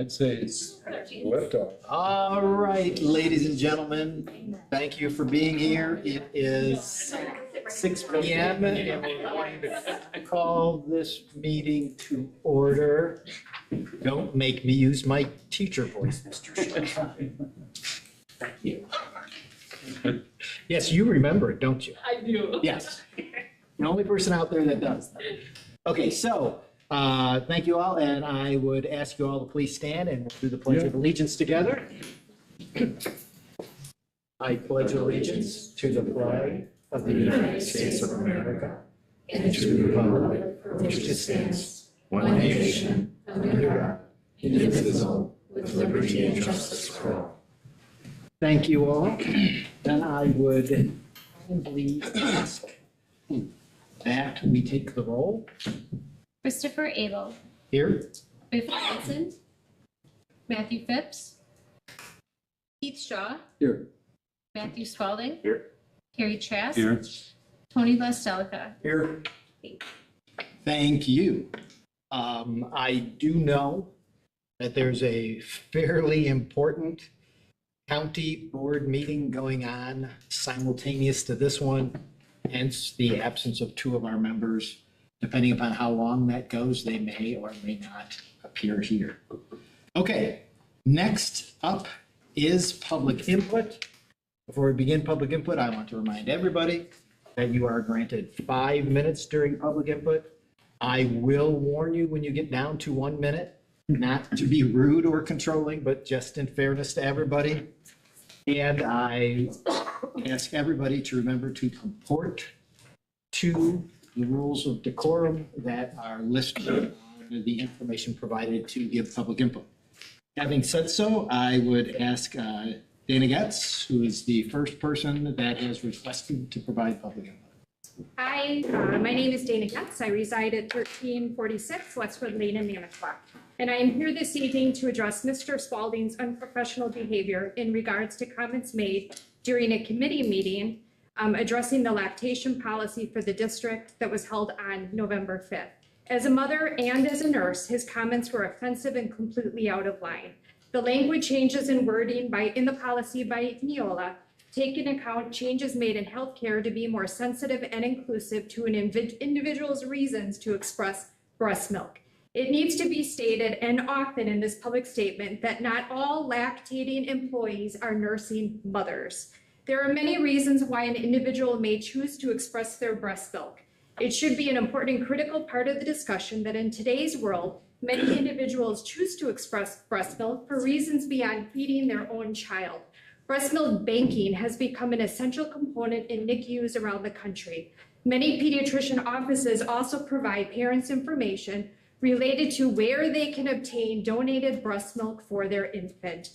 I'd say it's liftoff. All right, ladies and gentlemen, thank you for being here. It is 6 p.m. and we're going to call this meeting to order. Don't make me use my teacher voice, Mr. Schultz. Thank you. Yes, you remember it, don't you? I do. Yes. The only person out there that does. Okay, so thank you all, and I would ask you all to please stand and we'll do the Pledge of Allegiance together. I pledge allegiance to the flag of the United States of America and to the republic for which it stands, one nation, under God, indivisible, with liberty and justice for all. Thank you all. Then I would kindly ask that we take the roll. Christopher Abel, Here. Biff Johnson, Matthew Phipps, Keith Shaw, Here. Matthew Spalding. Here. Carrie Trask. Here. Tony LaStelica. Here. Thank you. I do know that there's a fairly important county board meeting going on simultaneous to this one, hence the absence of two of our members. Depending upon how long that goes, they may or may not appear here. Okay, next up is public input. Before we begin public input, I want to remind everybody that you are granted 5 minutes during public input. I will warn you when you get down to 1 minute, not to be rude or controlling, but just in fairness to everybody. And I ask everybody to remember to comport to the rules of decorum that are listed on the information provided to give public input. Having said so, I would ask Dana Getz, who is the first person that has requested to provide public input. Hi, my name is Dana Getz. I reside at 1346 Westwood Lane in Manitowoc. And I am here this evening to address Mr. Spalding's unprofessional behavior in regards to comments made during a committee meeting addressing the lactation policy for the district that was held on November 5th. As a mother and as a nurse, his comments were offensive and completely out of line. The language changes in wording in the policy by Neola take into account changes made in healthcare to be more sensitive and inclusive to an individual's reasons to express breast milk. It needs to be stated, and often in this public statement, that not all lactating employees are nursing mothers. There are many reasons why an individual may choose to express their breast milk. It should be an important and critical part of the discussion that in today's world, many individuals choose to express breast milk for reasons beyond feeding their own child. Breast milk banking has become an essential component in NICUs around the country. Many pediatrician offices also provide parents information related to where they can obtain donated breast milk for their infant.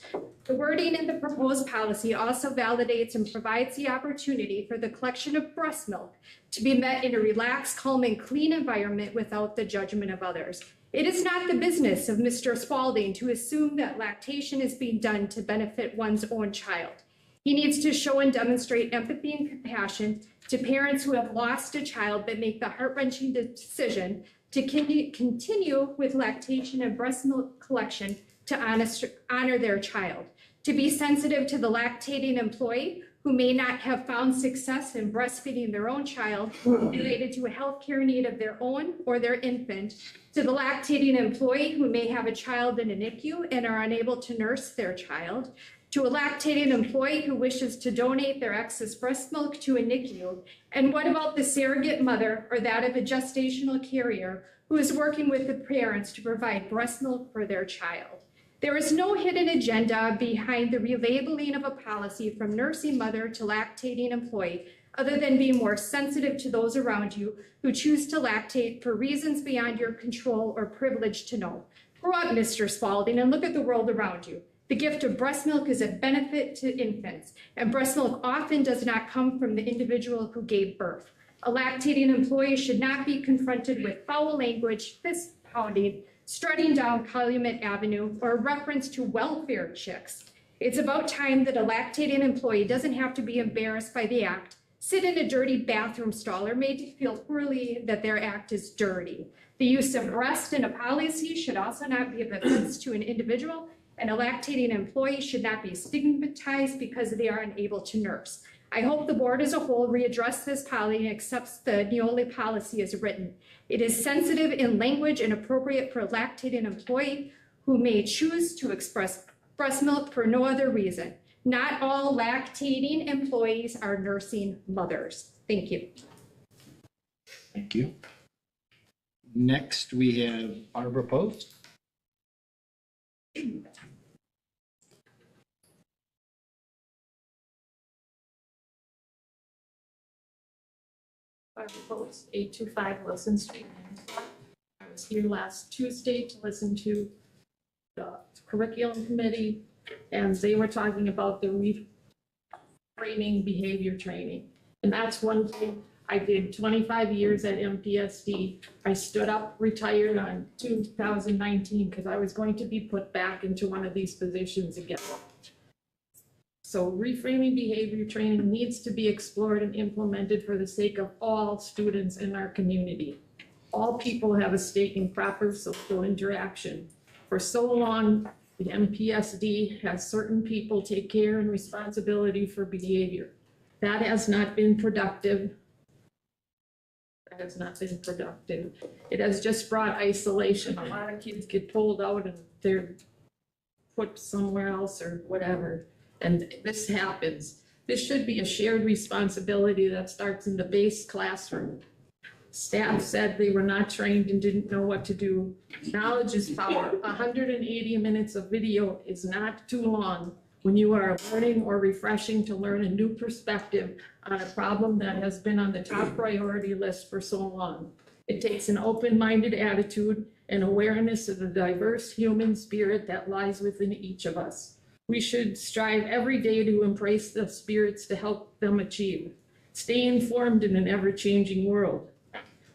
The wording in the proposed policy also validates and provides the opportunity for the collection of breast milk to be met in a relaxed, calm, and clean environment without the judgment of others. It is not the business of Mr. Spalding to assume that lactation is being done to benefit one's own child. He needs to show and demonstrate empathy and compassion to parents who have lost a child but make the heart-wrenching decision to continue with lactation and breast milk collection to honor their child, to be sensitive to the lactating employee who may not have found success in breastfeeding their own child related to a healthcare need of their own or their infant, to the lactating employee who may have a child in a NICU and are unable to nurse their child, to a lactating employee who wishes to donate their excess breast milk to a NICU? And what about the surrogate mother or that of a gestational carrier who is working with the parents to provide breast milk for their child? There is no hidden agenda behind the relabeling of a policy from nursing mother to lactating employee, other than being more sensitive to those around you who choose to lactate for reasons beyond your control or privilege to know. Grow up, Mr. Spalding, and look at the world around you. The gift of breast milk is a benefit to infants, and breast milk often does not come from the individual who gave birth. A lactating employee should not be confronted with foul language, fist pounding, strutting down Calumet Avenue, or a reference to welfare chicks. It's about time that a lactating employee doesn't have to be embarrassed by the act, sit in a dirty bathroom stall, or made to feel poorly that their act is dirty. The use of breast in a policy should also not be of offense to an individual, and a lactating employee should not be stigmatized because they are unable to nurse. I hope the board as a whole readdress this policy and accepts the Neoli policy as written. It is sensitive in language and appropriate for a lactating employee who may choose to express breast milk for no other reason. Not all lactating employees are nursing mothers. Thank you. Thank you. Next, we have Barbara Post. Barbara Post, 825 Wilson Street. I was here last Tuesday to listen to the curriculum committee, and they were talking about the reframing behavior training. And that's one thing I did 25 years at MPSD. I stood up, retired on 2019 because I was going to be put back into one of these positions again. So reframing behavior training needs to be explored and implemented for the sake of all students in our community. All people have a stake in proper social interaction. For so long, the MPSD has certain people take care and responsibility for behavior. That has not been productive. That has not been productive. It has just brought isolation. A lot of kids get pulled out and they're put somewhere else or whatever. And this happens. This should be a shared responsibility that starts in the base classroom. Staff said they were not trained and didn't know what to do. Knowledge is power. 180 minutes of video is not too long when you are learning or refreshing to learn a new perspective on a problem that has been on the top priority list for so long. It takes an open-minded attitude and awareness of the diverse human spirit that lies within each of us. We should strive every day to embrace the spirits to help them achieve. Stay informed in an ever-changing world.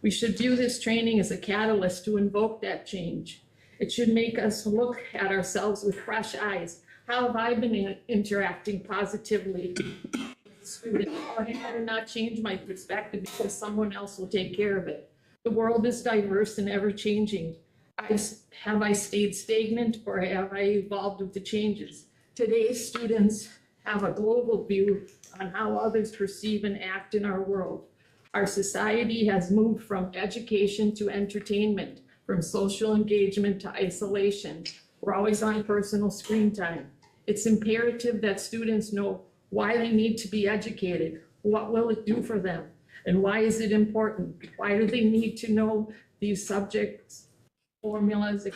We should view this training as a catalyst to invoke that change. It should make us look at ourselves with fresh eyes. How have I been interacting positively with students? Or have I not changed my perspective because someone else will take care of it? The world is diverse and ever-changing. Have I stayed stagnant or have I evolved with the changes? Today's students have a global view on how others perceive and act in our world. Our society has moved from education to entertainment, from social engagement to isolation. We're always on personal screen time. It's imperative that students know why they need to be educated, what will it do for them, and why is it important? Why do they need to know these subjects, formulas?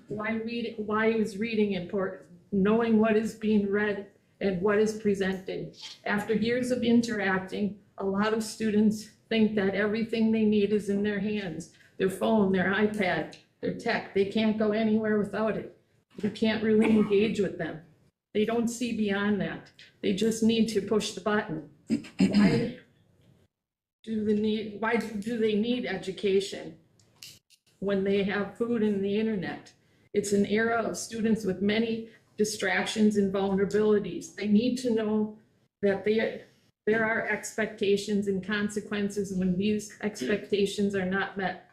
Why is reading important? Knowing what is being read and what is presented. After years of interacting, a lot of students think that everything they need is in their hands, their phone, their iPad, their tech. They can't go anywhere without it. You can't really engage with them. They don't see beyond that. They just need to push the button. Why do they need education when they have food and the internet? It's an era of students with many distractions and vulnerabilities. They need to know that there are expectations and consequences when these expectations are not met.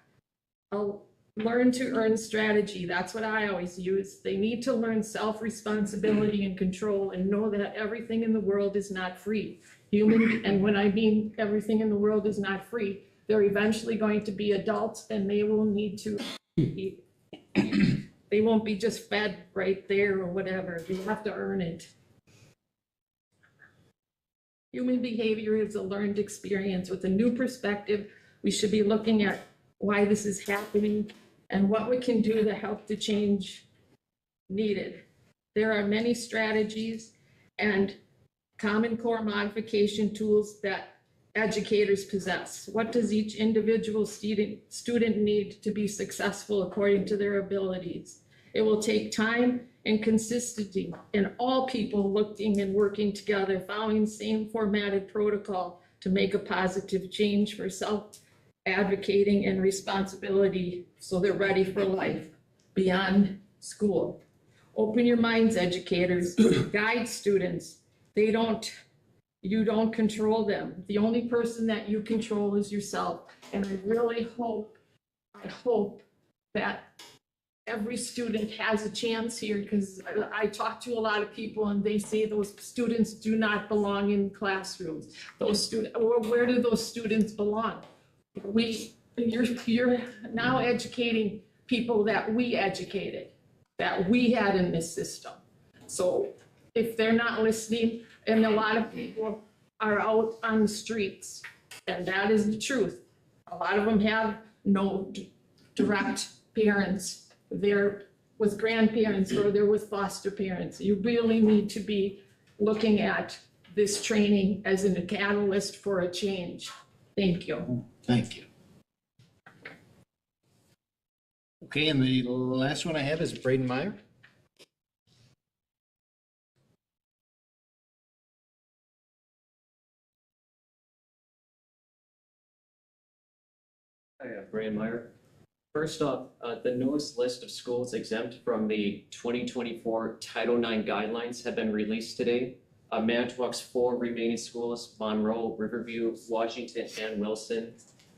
I'll learn to earn strategy. That's what I always use. They need to learn self-responsibility and control and know that everything in the world is not free. And when I mean everything in the world is not free, they're eventually going to be adults and they will need to eat. They won't be just fed right there or whatever. They have to earn it. Human behavior is a learned experience. With a new perspective, we should be looking at why this is happening and what we can do to help the change needed. There are many strategies and common core modification tools that educators possess. What does each individual student need to be successful according to their abilities? It will take time and consistency, and all people looking and working together, following the same formatted protocol to make a positive change for self-advocating and responsibility so they're ready for life beyond school. Open your minds, educators. Guide students. You don't control them. The only person that you control is yourself. And I really hope I hope that every student has a chance here, because I talk to a lot of people and they say those students do not belong in classrooms. Those students, where do those students belong? You're now educating people that we educated, that we had in this system. So if they're not listening, and a lot of people are out on the streets, and that is the truth. A lot of them have no direct parents. They're with grandparents or they're with foster parents. You really need to be looking at this training as a catalyst for a change. Thank you. Thank you. Okay, and the last one I have is Braden Meyer. Hi, Brian Meyer. First off, the newest list of schools exempt from the 2024 Title IX guidelines have been released today. Manitowoc's 4 remaining schools, Monroe, Riverview, Washington, and Wilson,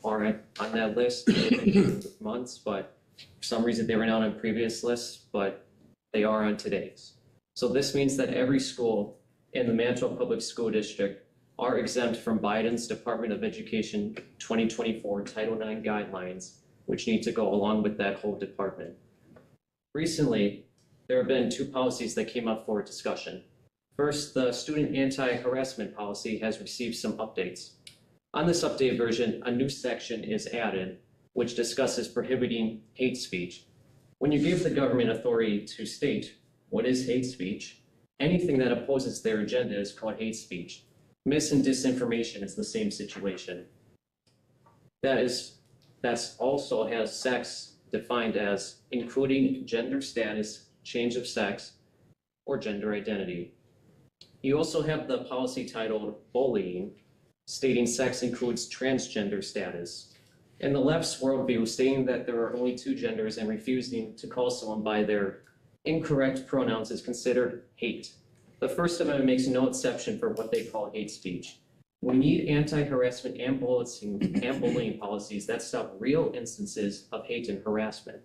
are on that list. They've been for months, but for some reason they were not on previous lists, but they are on today's. So this means that every school in the Manitowoc Public School District are exempt from Biden's Department of Education 2024 Title IX guidelines, which need to go along with that whole department. Recently, there have been 2 policies that came up for discussion. First, the student anti-harassment policy has received some updates. On this updated version, a new section is added, which discusses prohibiting hate speech. When you give the government authority to state what is hate speech, anything that opposes their agenda is called hate speech. Mis and disinformation is the same situation. That also has sex defined as including gender status, change of sex, or gender identity. You also have the policy titled bullying, stating sex includes transgender status. And the left's worldview stating that there are only 2 genders and refusing to call someone by their incorrect pronouns is considered hate. The First Amendment makes no exception for what they call hate speech. We need anti-harassment and bullying policies that stop real instances of hate and harassment,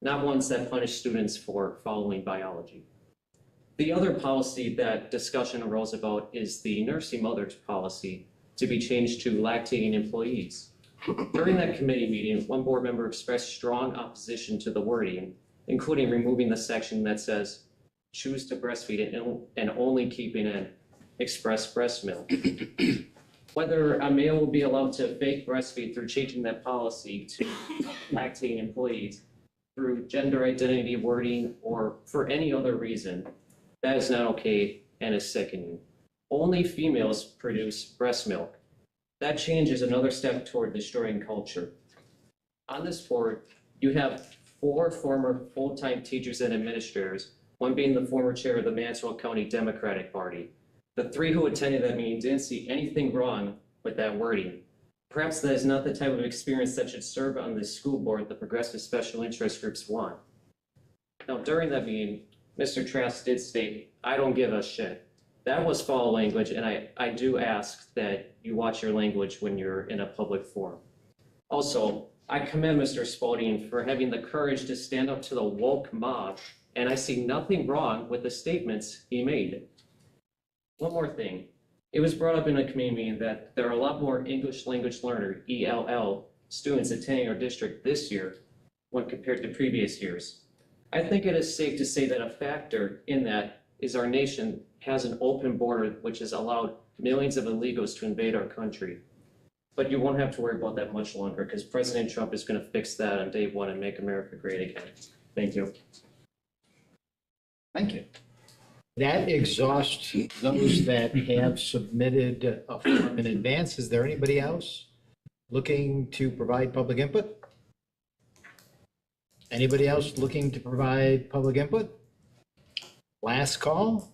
not ones that punish students for following biology. The other policy that discussion arose about is the nursing mothers policy to be changed to lactating employees. During that committee meeting, one board member expressed strong opposition to the wording, including removing the section that says, choose to breastfeed and only keeping in express breast milk. Whether a male will be allowed to fake breastfeed through changing that policy to lactating employees through gender identity wording or for any other reason, that is not okay and is sickening. Only females produce breast milk. That change is another step toward destroying culture. On this board, you have 4 former full-time teachers and administrators, one being the former chair of the Manitowoc County Democratic Party. The 3 who attended that meeting didn't see anything wrong with that wording. Perhaps that is not the type of experience that should serve on the school board the progressive special interest groups want. Now, during that meeting, Mr. Trask did state, I don't give a shit. That was foul language, and I do ask that you watch your language when you're in a public forum. Also, I commend Mr. Spalding for having the courage to stand up to the woke mob, and I see nothing wrong with the statements he made. One more thing. It was brought up in a committee meeting that there are a lot more English language learner, ELL, students attending our district this year when compared to previous years. I think it is safe to say that a factor in that is our nation has an open border which has allowed millions of illegals to invade our country. But you won't have to worry about that much longer because President Trump is going to fix that on day 1 and make America great again. Thank you. Thank you. That exhausts those that have submitted a form in advance. Is there anybody else looking to provide public input? Anybody else looking to provide public input? Last call.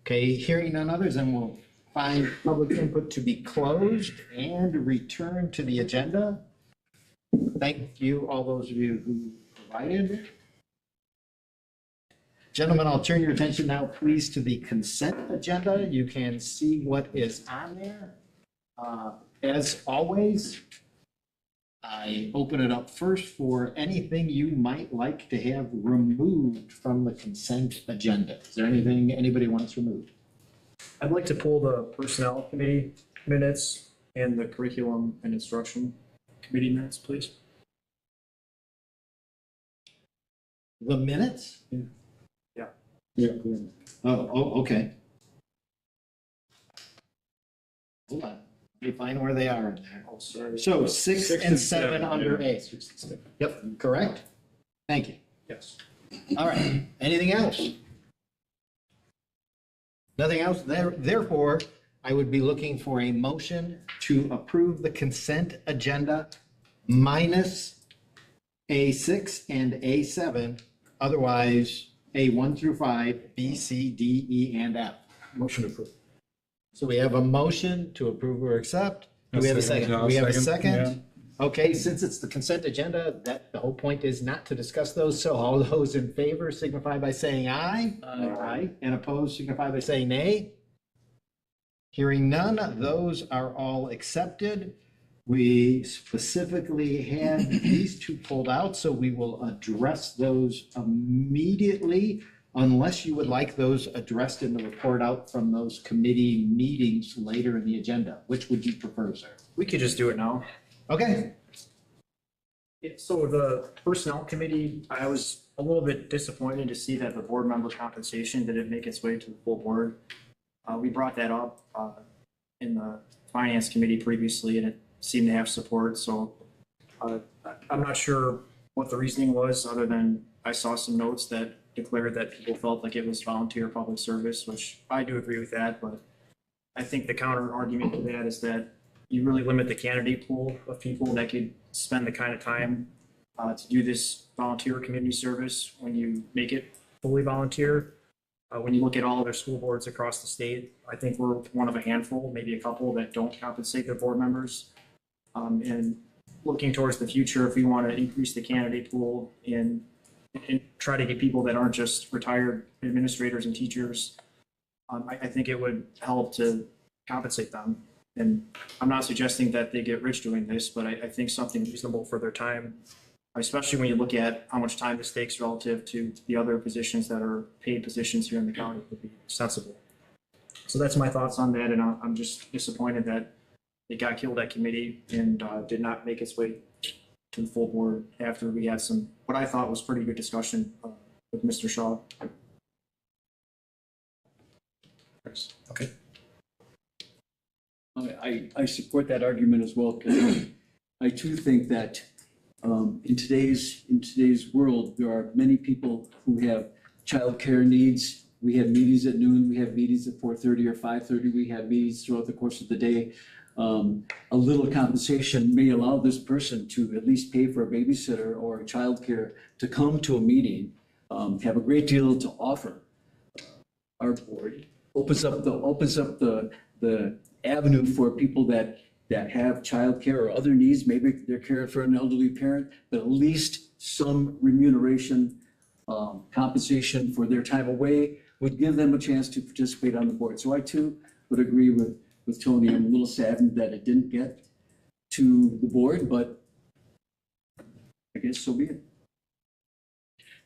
Okay, hearing none others, then we'll find public input to be closed and return to the agenda. Thank you, all those of you who provided. Gentlemen, I'll turn your attention now, please, to the consent agenda. You can see what is on there. As always, I open it up first for anything you might like to have removed from the consent agenda. Is there anything anybody wants removed? I'd like to pull the Personnel Committee minutes and the Curriculum and Instruction Committee minutes, please. The minutes? Yeah. Okay. Hold on, let me find where they are in there. Oh, sorry. So 6 and 7 under A. Yep, correct? Thank you. Yes. All right, anything else? Nothing else? Therefore, I would be looking for a motion to approve the consent agenda minus A6 and A7, otherwise A1 through 5, B, C, D, E, and F. Motion approved. So we have a motion to approve or accept. Do we have a second? I'll We have a second, second? Okay, since it's the consent agenda, the whole point is not to discuss those. So all those in favor signify by saying aye. Aye. And opposed signify by saying nay. Hearing none, those are all accepted. We specifically had these two pulled out, so we will address those immediately unless you would like those addressed in the report out from those committee meetings later in the agenda. Which would you prefer, sir? We could just do it now. Okay, So the Personnel Committee, I was a little bit disappointed to see that the board member compensation didn't make its way to the full board. We brought that up in the Finance Committee previously, and it seemed to have support, so I'm not sure what the reasoning was, other than I saw some notes that declared that people felt like it was volunteer public service, which I do agree with that, but I think the counter argument to that is that you really limit the candidate pool of people that could spend the kind of time to do this volunteer community service when you make it fully volunteer. When you look at all other school boards across the state, I think we're one of a handful, maybe a couple, that don't compensate their board members. And looking towards the future, if we want to increase the candidate pool and try to get people that aren't just retired administrators and teachers, I think it would help to compensate them. And I'm not suggesting that they get rich doing this, but I think something reasonable for their time, especially when you look at how much time this takes relative to the other positions that are paid positions here in the county, would be sensible. So that's my thoughts on that, and I'm just disappointed that it got killed at committee and did not make its way to the full board after we had some, what I thought was pretty good discussion with Mr. Shaw. Okay. I support that argument as well, because I too think that in today's world, there are many people who have childcare needs. We have meetings at noon, we have meetings at 4:30 or 5:30, we have meetings throughout the course of the day. A little compensation may allow this person to at least pay for a babysitter or childcare to come to a meeting, have a great deal to offer. Our board opens up the avenue for people that have childcare or other needs. Maybe they're caring for an elderly parent, but at least some remuneration, compensation for their time away would give them a chance to participate on the board. So I too would agree with Tony. I'm a little saddened that it didn't get to the board, but I guess so be it.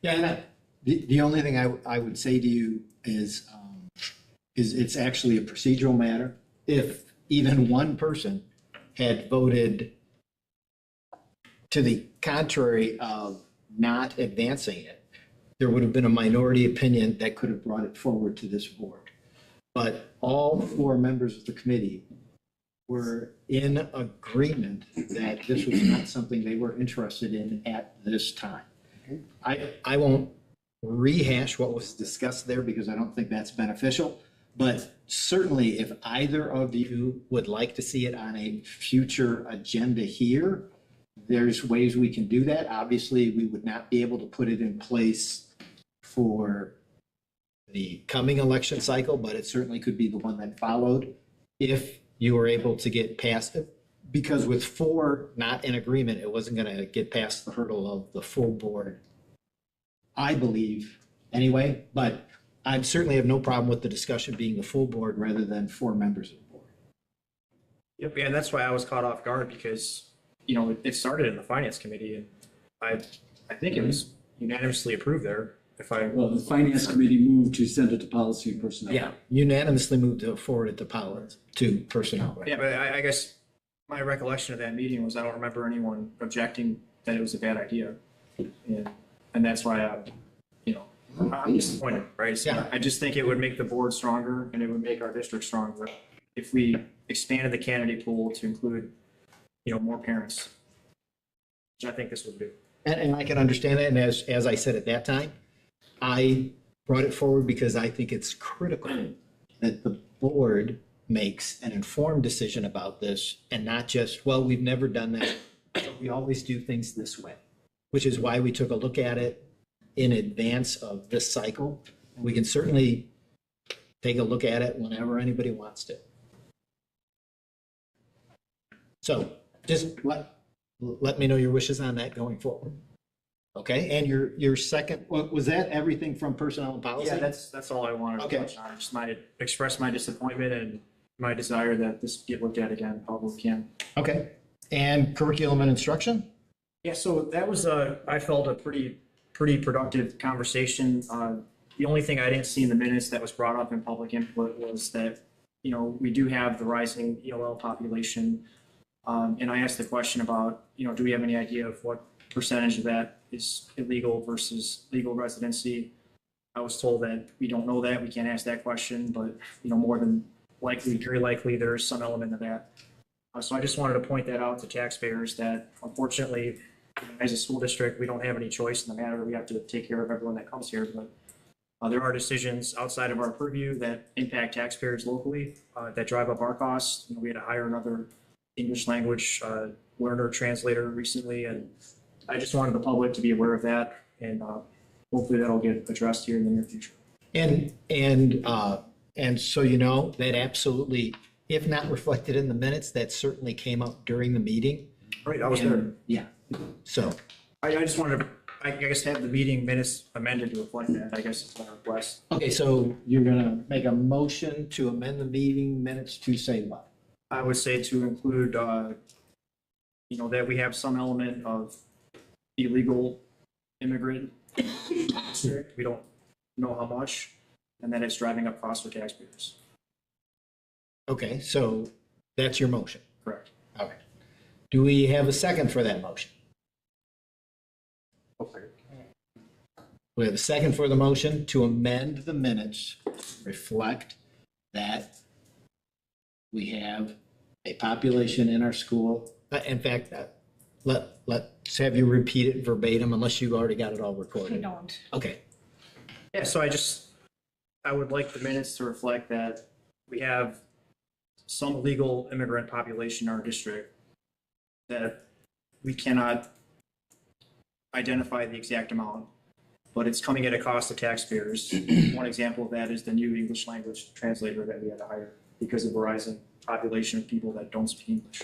yeah, and the only thing I would say to you is it's actually a procedural matter. If even one person had voted to the contrary of not advancing it, there would have been a minority opinion that could have brought it forward to this board. But all 4 members of the committee were in agreement that this was not something they were interested in at this time. I won't rehash what was discussed there because I don't think that's beneficial. But certainly, if either of you would like to see it on a future agenda here, there's ways we can do that. Obviously, we would not be able to put it in place for the coming election cycle, but it certainly could be the one that followed if you were able to get past it. Because with 4 not in agreement, it wasn't going to get past the hurdle of the full board, I believe, anyway. But I certainly have no problem with the discussion being the full board rather than 4 members of the board. Yep, and that's why I was caught off guard, because it started in the finance committee and I think it was unanimously approved there. Well, the finance committee moved to send it to policy and personnel. Yeah, unanimously moved to forward it to personnel. Yeah, but I guess my recollection of that meeting was I don't remember anyone objecting that it was a bad idea. And that's why I'm disappointed, right? So Yeah. I just think it would make the board stronger and it would make our district stronger if we expanded the candidate pool to include, more parents, which I think this would do. And I can understand that, and as I said at that time, I brought it forward because I think it's critical that the board makes an informed decision about this and not just, well, we've never done that, so we always do things this way, which is why we took a look at it in advance of this cycle. We can certainly take a look at it whenever anybody wants to. So just let me know your wishes on that going forward. Okay, and your second, was that everything from personnel and policy? Yeah, that's all I wanted to Okay. touch on. Just express my disappointment and my desire that this get looked at again, probably can. Okay, and curriculum and instruction? Yeah, so that was I felt a pretty productive conversation. The only thing I didn't see in the minutes that was brought up in public input was that, we do have the rising ELL population. And I asked the question about, do we have any idea of what percentage of that is illegal versus legal residency? I was told that we don't know that, we can't ask that question, but, more than likely, very likely, there is some element of that. So I just wanted to point that out to taxpayers that unfortunately, as a school district, we don't have any choice in the matter. We have to take care of everyone that comes here, but there are decisions outside of our purview that impact taxpayers locally, that drive up our costs. We had to hire another English language learner translator recently, and I just wanted the public to be aware of that, and hopefully that'll get addressed here in the near future. And so that absolutely, if not reflected in the minutes, that certainly came up during the meeting. Right, I was there. Yeah, so, I just wanted to, I guess, have the meeting minutes amended to reflect that, I guess is my request. okay, so you're gonna make a motion to amend the meeting minutes to say what? I would say to include, that we have some element of illegal immigrant. We don't know how much, and that it's driving up costs for taxpayers. Okay, so that's your motion. Correct. Okay. Do we have a second for that motion? We have a second for the motion to amend the minutes, to reflect that we have a population in our school. In fact, let's have you repeat it verbatim unless you already got it all I recorded. don't. Okay, Yeah, so I would like the minutes to reflect that we have some legal immigrant population in our district that we cannot identify the exact amount, but it's coming at a cost to taxpayers. One example of that is the new English language translator that we had to hire because of a rising population of people that don't speak English.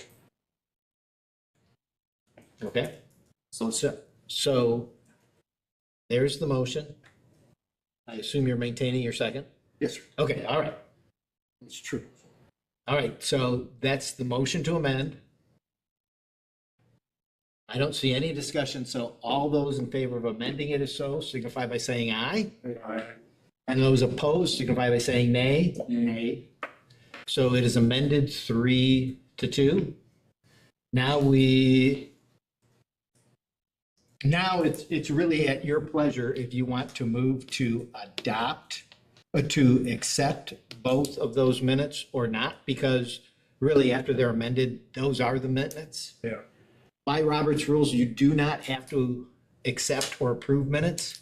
okay. So it's, So there's the motion. I assume you're maintaining your second? Yes, sir. Okay, all right. It's true. All right, so that's the motion to amend. I don't see any discussion, so all those in favor of amending it as so signify by saying aye. And those opposed signify by saying nay. Nay. So it is amended 3-2. Now it's really at your pleasure if you want to move to adopt, to accept both of those minutes or not, because really after they're amended, those are the minutes. yeah. By Robert's rules, you do not have to accept or approve minutes.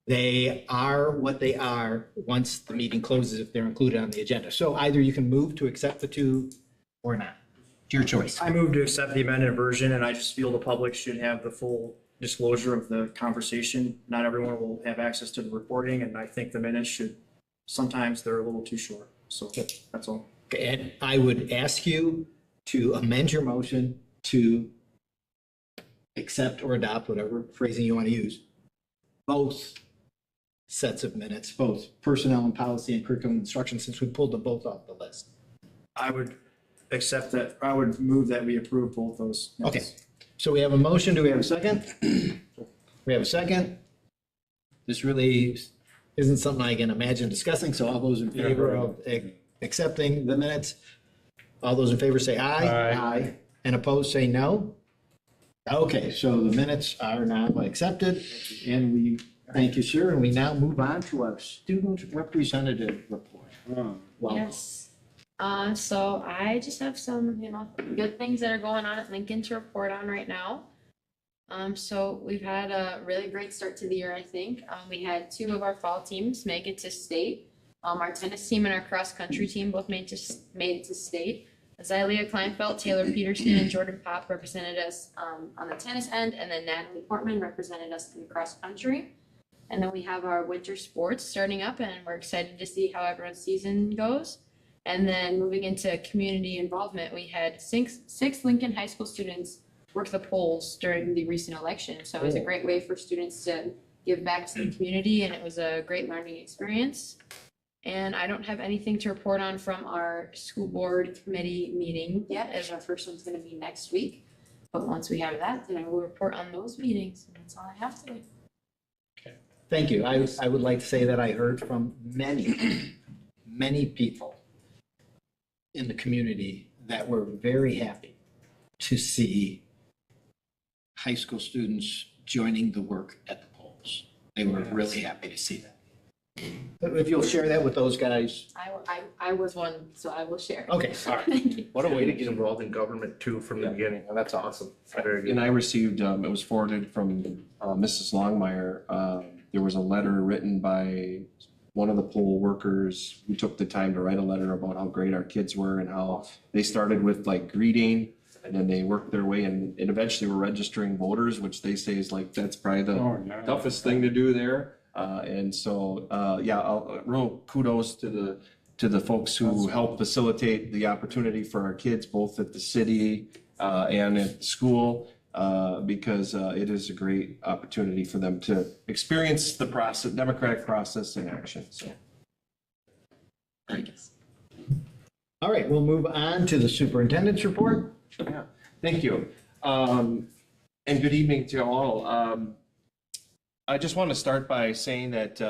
They are what they are once the meeting closes if they're included on the agenda. So either you can move to accept the two or not. It's your choice. I move to accept the amended version, and I just feel the public should have the full disclosure of the conversation. Not everyone will have access to the recording, and I think the minutes should, sometimes they're a little too short. So that's all. Okay, and I would ask you to amend your motion to accept or adopt, whatever phrasing you want to use, both sets of minutes, both personnel and policy and curriculum instruction, since we pulled them both off the list. I would accept that, I would move that we approve both those minutes. Okay. So we have a motion. Do we have a second? We have a second. This really isn't something I can imagine discussing, so all those in favor of accepting the minutes, all those in favor say aye. Aye. And opposed say no. Okay, so the minutes are now accepted, and we thank you, sir, and we now move on to our student representative report. Welcome. Yes. So I just have some, good things that are going on at Lincoln to report on right now. So we've had a really great start to the year, I think. We had 2 of our fall teams make it to state. Our tennis team and our cross-country team both made it to state. Azalea Kleinfeld, Taylor Peterson, and Jordan Pop represented us on the tennis end, and then Natalie Portman represented us in the cross-country. And then we have our winter sports starting up, and we're excited to see how everyone's season goes. And then moving into community involvement, we had six Lincoln High School students work the polls during the recent election. So it was a great way for students to give back to the community, and it was a great learning experience. And I don't have anything to report on from our school board committee meeting yet, as our first one's going to be next week. But once we have that, then I will report on those meetings, and that's all I have today. Thank you. I would like to say that I heard from many people in the community that were very happy to see high school students joining the work at the polls. They were really happy to see that. If you'll share that with those guys. I was one, so I will share. Okay. All right. Thank you. What a way to get involved in government too from the beginning. And that's awesome. Very good. And I received, it was forwarded from Mrs. Longmire. There was a letter written by one of the poll workers who took the time to write a letter about how great our kids were and how they started with like greeting, and then they worked their way and eventually were registering voters, which they say is like, that's probably the toughest thing to do there. And so, real kudos to the folks who helped facilitate the opportunity for our kids, both at the city and at school, because it is a great opportunity for them to experience the process, democratic process in action. So. All right, we'll move on to the superintendent's report. Yeah, thank you. And good evening to all. I just want to start by saying that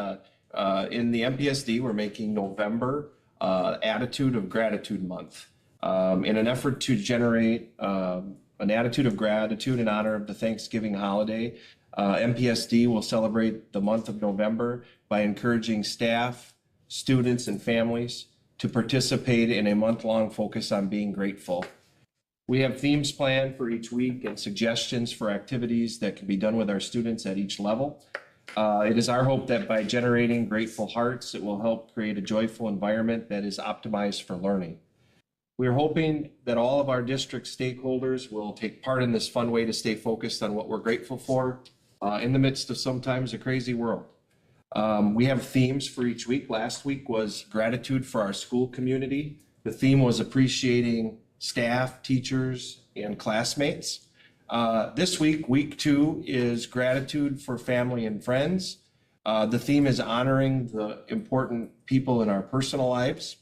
in the MPSD, we're making November Attitude of Gratitude Month in an effort to generate an attitude of gratitude in honor of the Thanksgiving holiday. MPSD will celebrate the month of November by encouraging staff, students, and families to participate in a month-long focus on being grateful. We have themes planned for each week and suggestions for activities that can be done with our students at each level. It is our hope that by generating grateful hearts, it will help create a joyful environment that is optimized for learning. We are hoping that all of our district stakeholders will take part in this fun way to stay focused on what we're grateful for in the midst of sometimes a crazy world. We have themes for each week. Last week was gratitude for our school community. The theme was appreciating staff, teachers, and classmates. This week, week 2, is gratitude for family and friends. The theme is honoring the important people in our personal lives.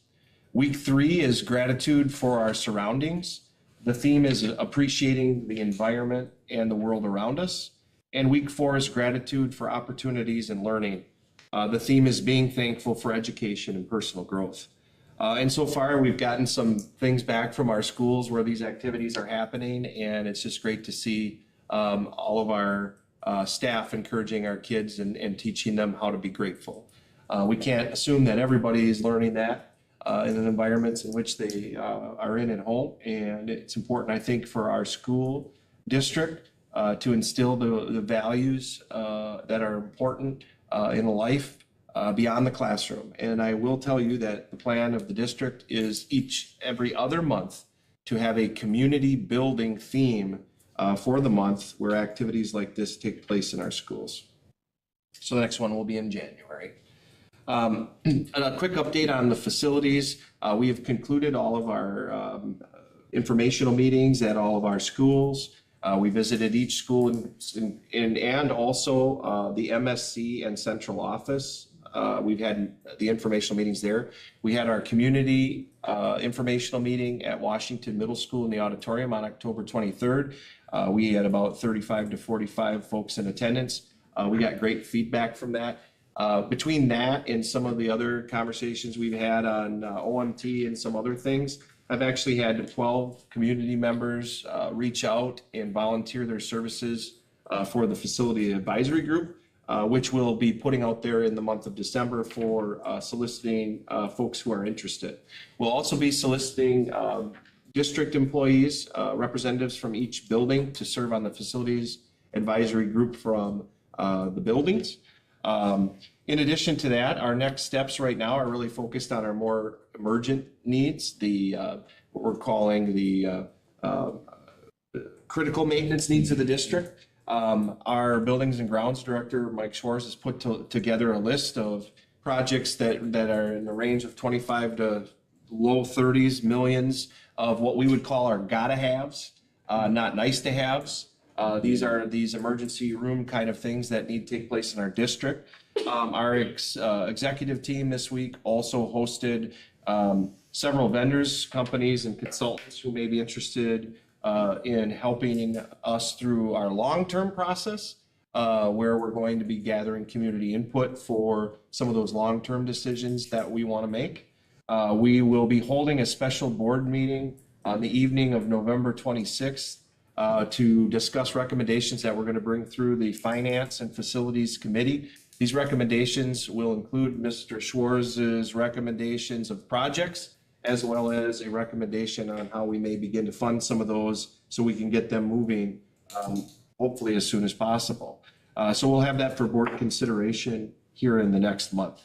Week 3 is gratitude for our surroundings. The theme is appreciating the environment and the world around us. And week 4 is gratitude for opportunities and learning. The theme is being thankful for education and personal growth. And so far, we've gotten some things back from our schools where these activities are happening, and it's just great to see all of our staff encouraging our kids and teaching them how to be grateful. We can't assume that everybody is learning that in the environments in which they are in at home, and it's important, I think, for our school district to instill the values that are important in life beyond the classroom. And I will tell you that the plan of the district is every other month to have a community building theme for the month where activities like this take place in our schools. So the next one will be in January. A quick update on the facilities. We have concluded all of our informational meetings at all of our schools. We visited each school and also the MSC and central office We've had the informational meetings there. We had our community informational meeting at Washington Middle School in the auditorium on October 23rd. We had about 35 to 45 folks in attendance. We got great feedback from that. Between that and some of the other conversations we've had on OMT and some other things, I've actually had 12 community members reach out and volunteer their services for the facility advisory group, which we'll be putting out there in the month of December for soliciting folks who are interested. We'll also be soliciting district employees, representatives from each building to serve on the facilities advisory group from the buildings. In addition to that, our next steps right now are really focused on our more emergent needs, what we're calling the critical maintenance needs of the district. Our buildings and grounds director, Mike Schwartz, has put together a list of projects that are in the range of 25 to low 30s millions of what we would call our gotta haves, not nice to haves. These are these emergency room kind of things that need to take place in our district. Our executive team this week also hosted several vendors, companies, and consultants who may be interested in helping us through our long-term process, where we're going to be gathering community input for some of those long-term decisions that we want to make. We will be holding a special board meeting on the evening of November 26th to discuss recommendations that we're going to bring through the Finance and Facilities Committee. These recommendations will include Mr. Schwartz's recommendations of projects, as well as a recommendation on how we may begin to fund some of those so we can get them moving, hopefully as soon as possible. So we'll have that for board consideration here in the next month.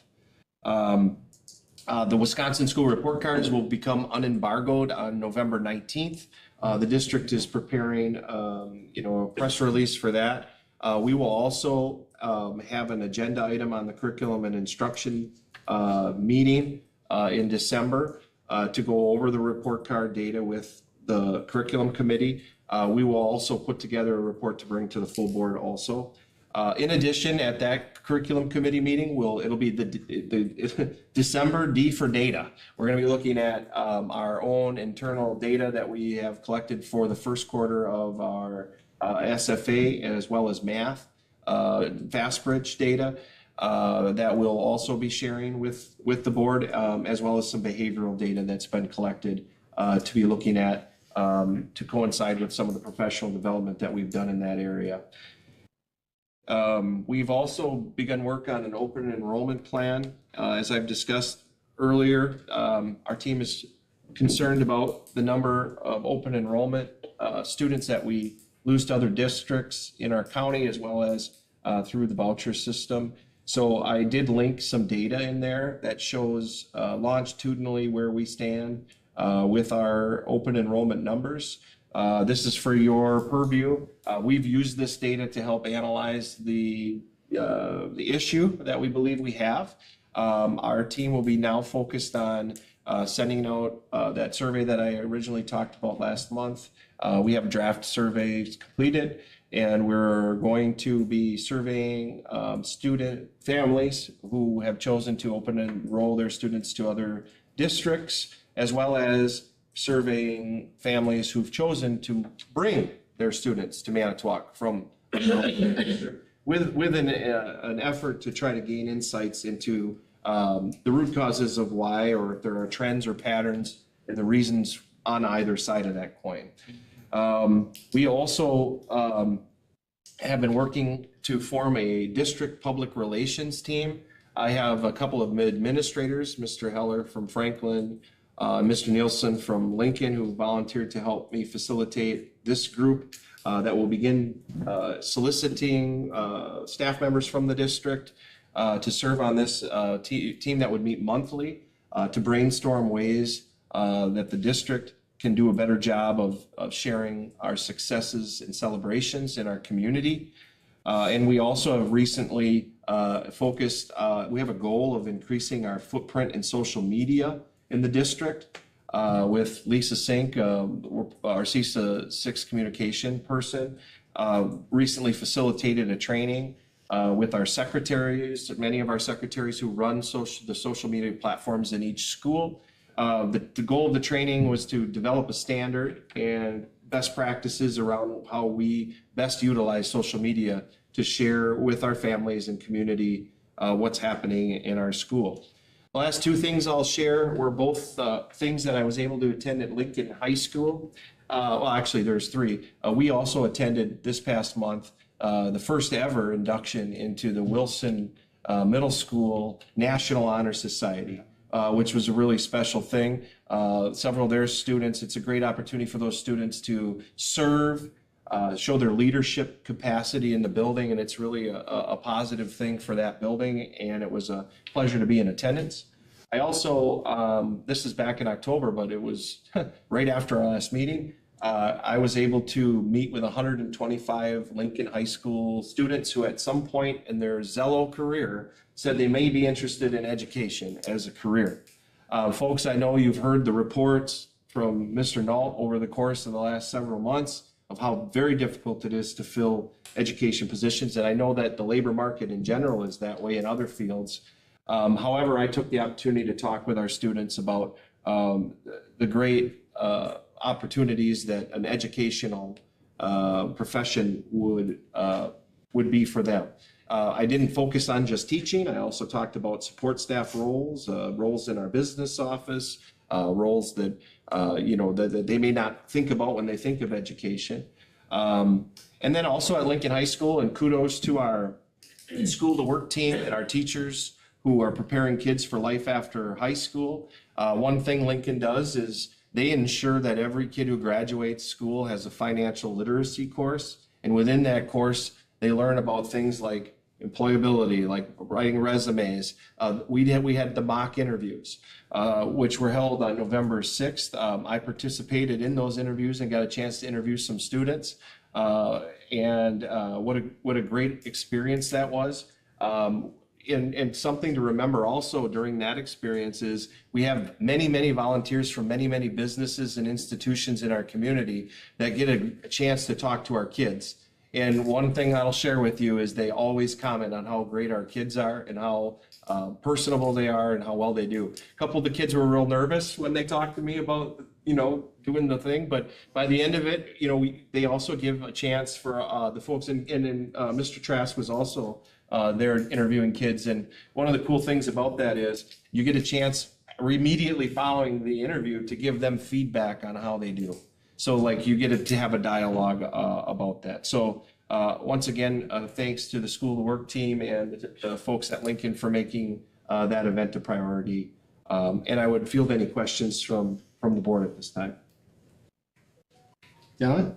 The Wisconsin School Report Cards will become unembargoed on November 19th. The district is preparing, a press release for that. We will also have an agenda item on the curriculum and instruction meeting in December to go over the report card data with the curriculum committee. We will also put together a report to bring to the full board also. In addition, at that curriculum committee meeting, it'll be the December D for data. We're going to be looking at our own internal data that we have collected for the first quarter of our SFA as well as math, FastBridge data that we'll also be sharing with the board, as well as some behavioral data that's been collected to be looking at to coincide with some of the professional development that we've done in that area. We've also begun work on an open enrollment plan. As I've discussed earlier, our team is concerned about the number of open enrollment students that we lose to other districts in our county, as well as through the voucher system. So I did link some data in there that shows longitudinally where we stand with our open enrollment numbers. This is for your purview. We've used this data to help analyze the issue that we believe we have. Our team will be now focused on sending out that survey that I originally talked about last month. We have draft surveys completed, and we're going to be surveying student families who have chosen to open and enroll their students to other districts, as well as surveying families who've chosen to bring their students to Manitowoc from with an effort to try to gain insights into the root causes of why, or if there are trends or patterns and the reasons on either side of that coin. We also have been working to form a district public relations team. I have a couple of administrators, Mr. Heller from Franklin, Mr. Nielsen from Lincoln, who volunteered to help me facilitate this group that will begin soliciting staff members from the district to serve on this team that would meet monthly to brainstorm ways that the district can do a better job of sharing our successes and celebrations in our community. And we also have recently focused, we have a goal of increasing our footprint in social media in the district with Lisa Sink, our CISA 6 communication person, recently facilitated a training with our secretaries, many of our secretaries who run the social media platforms in each school. The goal of the training was to develop a standard and best practices around how we best utilize social media to share with our families and community what's happening in our school. The last two things I'll share were both things that I was able to attend at Lincoln High School. Well, actually, there's three. We also attended this past month the first ever induction into the Wilson Middle School National Honor Society, which was a really special thing. Several of their students, it's a great opportunity for those students to serve, show their leadership capacity in the building, and it's really a positive thing for that building, and it was a pleasure to be in attendance. I also, this is back in October, but it was right after our last meeting, I was able to meet with 125 Lincoln High School students who at some point in their Zello career said they may be interested in education as a career. Folks, I know you've heard the reports from Mr. Nault over the course of the last several months of how very difficult it is to fill education positions. And I know that the labor market in general is that way in other fields. However, I took the opportunity to talk with our students about the great opportunities that an educational profession would be for them. I didn't focus on just teaching. I also talked about support staff roles, roles in our business office, roles that that they may not think about when they think of education. And then also at Lincoln High School, and kudos to our school to work team and our teachers who are preparing kids for life after high school. One thing Lincoln does is they ensure that every kid who graduates school has a financial literacy course. And within that course, they learn about things like employability, like writing resumes. We had the mock interviews, which were held on November 6th. I participated in those interviews and got a chance to interview some students. And what a great experience that was. And something to remember also during that experience is we have many, many volunteers from many, many businesses and institutions in our community that get a chance to talk to our kids. And one thing I'll share with you is they always comment on how great our kids are and how personable they are and how well they do. A couple of the kids were real nervous when they talked to me about, doing the thing, but by the end of it, they also give a chance for the folks, and Mr. Trask was also there interviewing kids. And one of the cool things about that is you get a chance immediately following the interview to give them feedback on how they do. So like you get to have a dialogue about that. So once again, thanks to the School to Work team and the folks at Lincoln for making that event a priority. And I would field any questions from the board at this time. Gentlemen?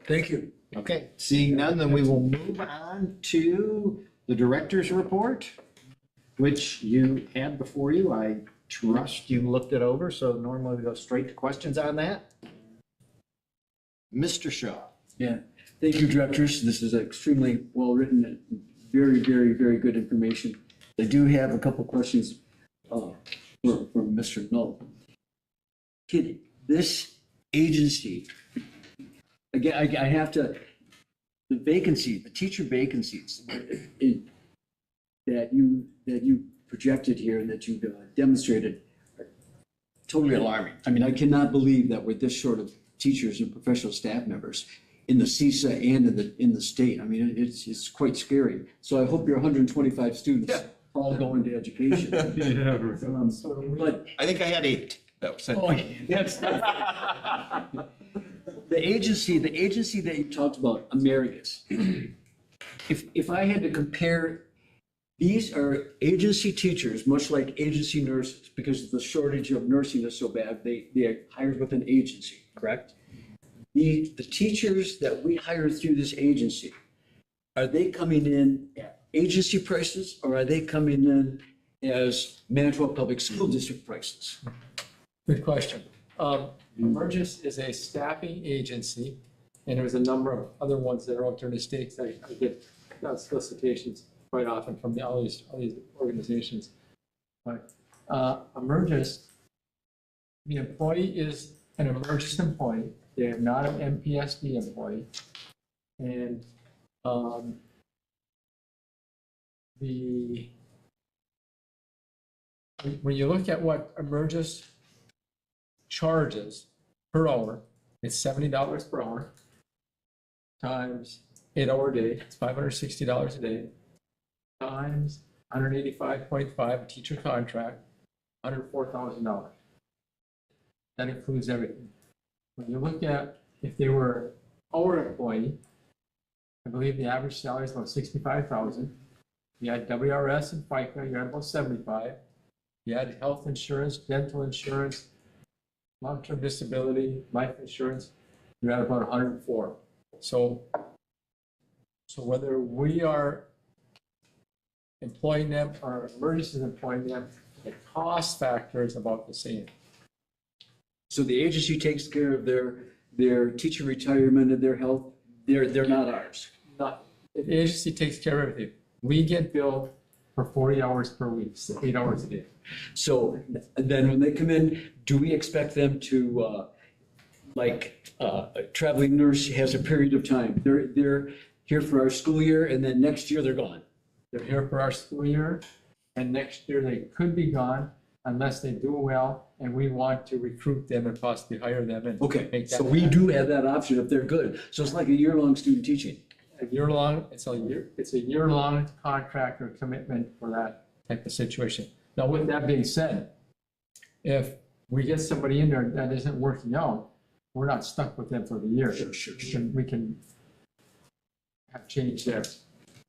Thank you. Okay, seeing none, then we will move on to the director's report, which you had before you. I trust you looked it over, so normally we go straight to questions on that. Mr. Shaw. Yeah, thank you, directors. This is extremely well-written and very, very, very good information. I do have a couple questions for Mr. Null. Kid, this agency, again, I have to, the teacher vacancies that you projected here and that you demonstrated are totally alarming. I mean, I cannot believe that we're this short of teachers and professional staff members in the CISA and in the state. I mean, it's quite scary. So I hope your 125 students all go into education. But I think I had 8. That was it. oh, that's the agency that you talked about, Amerigus. If I had to compare, these are agency teachers, much like agency nurses, because the shortage of nursing is so bad, they are hired with an agency, correct? The teachers that we hire through this agency, are they coming in at agency prices or are they coming in as Manitowoc Public School District prices? Good question. Emergis is a staffing agency, and there's a number of other ones that are out there in the states. I get solicitations quite often from all these organizations. But Emergis, the employee is an Emergis employee. They are not an MPSD employee. And the, when you look at what Emergis charges per hour, it's $70 per hour times 8-hour day, it's $560 a day, times 185.5 teacher contract, $104,000. That includes everything. When you look at if they were our employee, I believe the average salary is about 65,000. You had WRS and FICA, you're at about 75. You had health insurance, dental insurance, long-term disability, life insurance, you're at about 104. So whether we are employing them or Emergis is employing them, the cost factor is about the same. So the agency takes care of their teacher retirement and their health, they're not ours. Not, the agency takes care of everything. We get billed for 40 hours per week, 8 hours a day. So then when they come in, do we expect them to, a traveling nurse has a period of time? They're here for our school year and then next year they're gone. They're here for our school year, and next year they could be gone unless they do well, and we want to recruit them and possibly hire them and Okay, make that so we do have that option if they're good. So it's like a year-long student teaching. a year-long, it's a year-long contract or commitment for that type of situation. Now, with that being said, if we get somebody in there that isn't working out, we're not stuck with them for the year. Sure. We can have change there.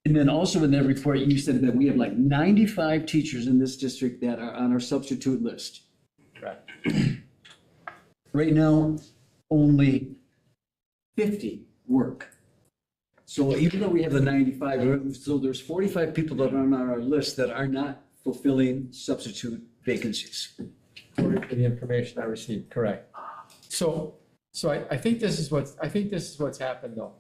And then also in that report, you said that we have like 95 teachers in this district that are on our substitute list. Right. Right now, only 50 work. So even though we have the 95, so there's 45 people that are on our list that are not fulfilling substitute vacancies. According to the information I received, correct. So I think this is what's happened though.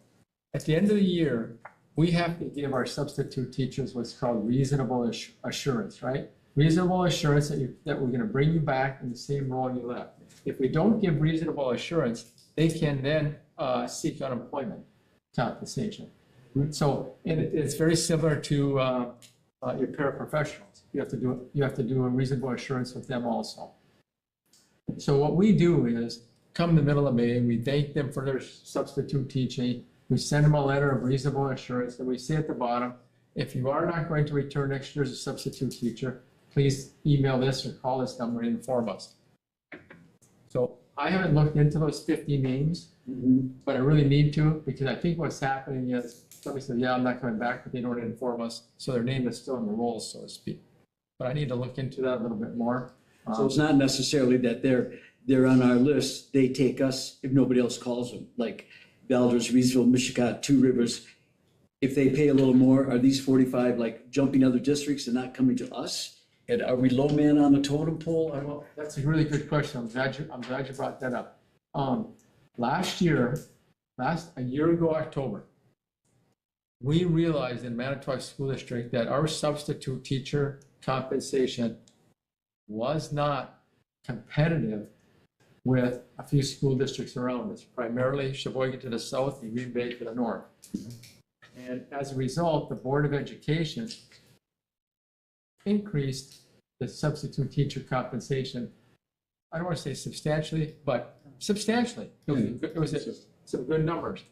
At the end of the year, we have to give our substitute teachers what's called reasonable assurance, right? Reasonable assurance that we're going to bring you back in the same role you left. If we don't give reasonable assurance, they can then seek unemployment compensation. So it's very similar to your paraprofessionals. You have to do a reasonable assurance with them also. So what we do is, come the middle of May, we thank them for their substitute teaching. We send them a letter of reasonable assurance, and we say at the bottom, if you are not going to return next year as a substitute teacher, please email this or call this number and inform us. So I haven't looked into those 50 names, but I really need to, because I think what's happening is somebody said, yeah, I'm not coming back, but they don't inform us, so their name is still in the rolls, so to speak. But I need to look into that a little bit more. So it's not necessarily that they're on our list, they take us if nobody else calls them, like Valdez, Reedsville, Michigan, Two Rivers. If they pay a little more, are these 45 like jumping other districts and not coming to us? And are we low man on the totem pole? Well, that's a really good question. I'm glad you brought that up. A year ago, October, we realized in Manitowoc School District that our substitute teacher compensation was not competitive with a few school districts around us, primarily Sheboygan to the south and Green Bay to the north. And as a result, the Board of Education increased the substitute teacher compensation. I don't want to say substantially, but substantially. It was some good numbers.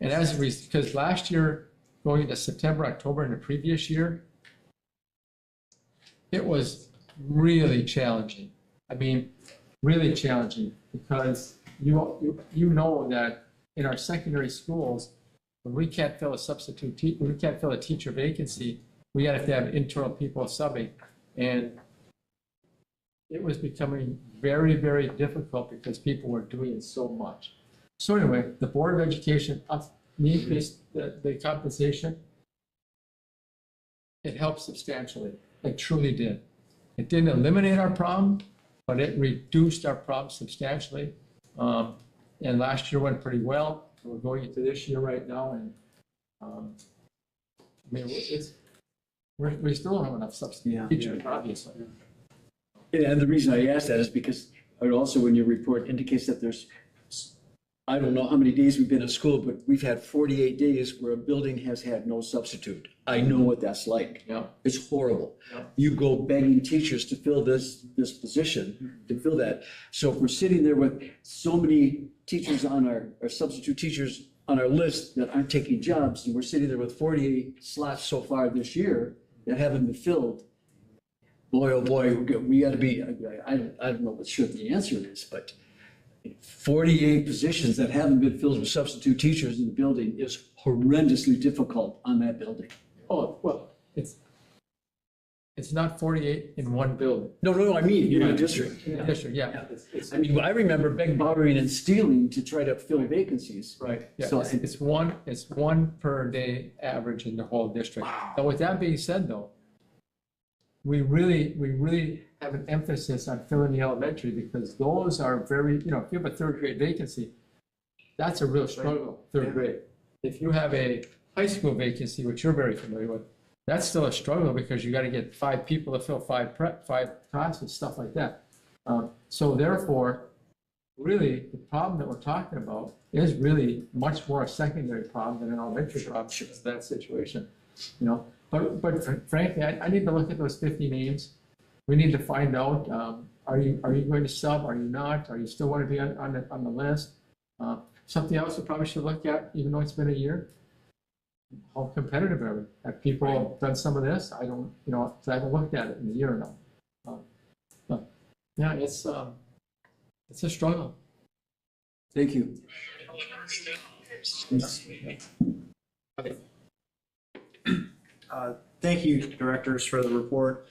And because last year, going into September, October, and the previous year, it was really challenging. I mean, really challenging, because you know that in our secondary schools, when we can't fill a teacher vacancy, we have to have internal people subbing. And it was becoming very, very difficult because people were doing so much. So anyway, the Board of Education increased the compensation. It helped substantially. It truly did. It didn't eliminate our problem, but it reduced our problem substantially. And last year went pretty well. We're going into this year right now, and I mean, we still don't have enough substitute teachers, obviously. And the reason I ask that is because it also, when your report indicates that there's I don't know how many days we've been at school, but we've had 48 days where a building has had no substitute. I know what that's like. Yeah. It's horrible. Yeah. You go begging teachers to fill this position, to fill that. So if we're sitting there with so many teachers on our substitute teachers on our list that aren't taking jobs, and we're sitting there with 48 slots so far this year that haven't been filled, boy, oh boy, we gotta be, I don't know what sure the answer is, but 48 positions that haven't been filled with substitute teachers in the building is horrendously difficult on that building. Oh, well, it's not 48 in one building. No, I mean, in the district. In the district, yeah. I mean, I remember begging, borrowing, and stealing to try to fill vacancies. Right, yeah, So it's one per day average in the whole district. Now, with that being said, though, we really have an emphasis on filling the elementary because those are very, if you have a third grade vacancy, that's a real struggle, third grade. If you have a high school vacancy, which you're very familiar with, that's still a struggle because you got to get 5 people to fill 5 classes, stuff like that. So therefore, really, the problem that we're talking about is really much more a secondary problem than an elementary problem because of that situation, But frankly, I need to look at those 50 names. We need to find out, are you going to sub, are you not? Are you still want to be on the list? Something else we probably should look at, even though it's been a year, how competitive are we? Have people done some of this? I don't, because I haven't looked at it in a year now. But yeah, it's a struggle. Thank you. Thank you, directors, for the report.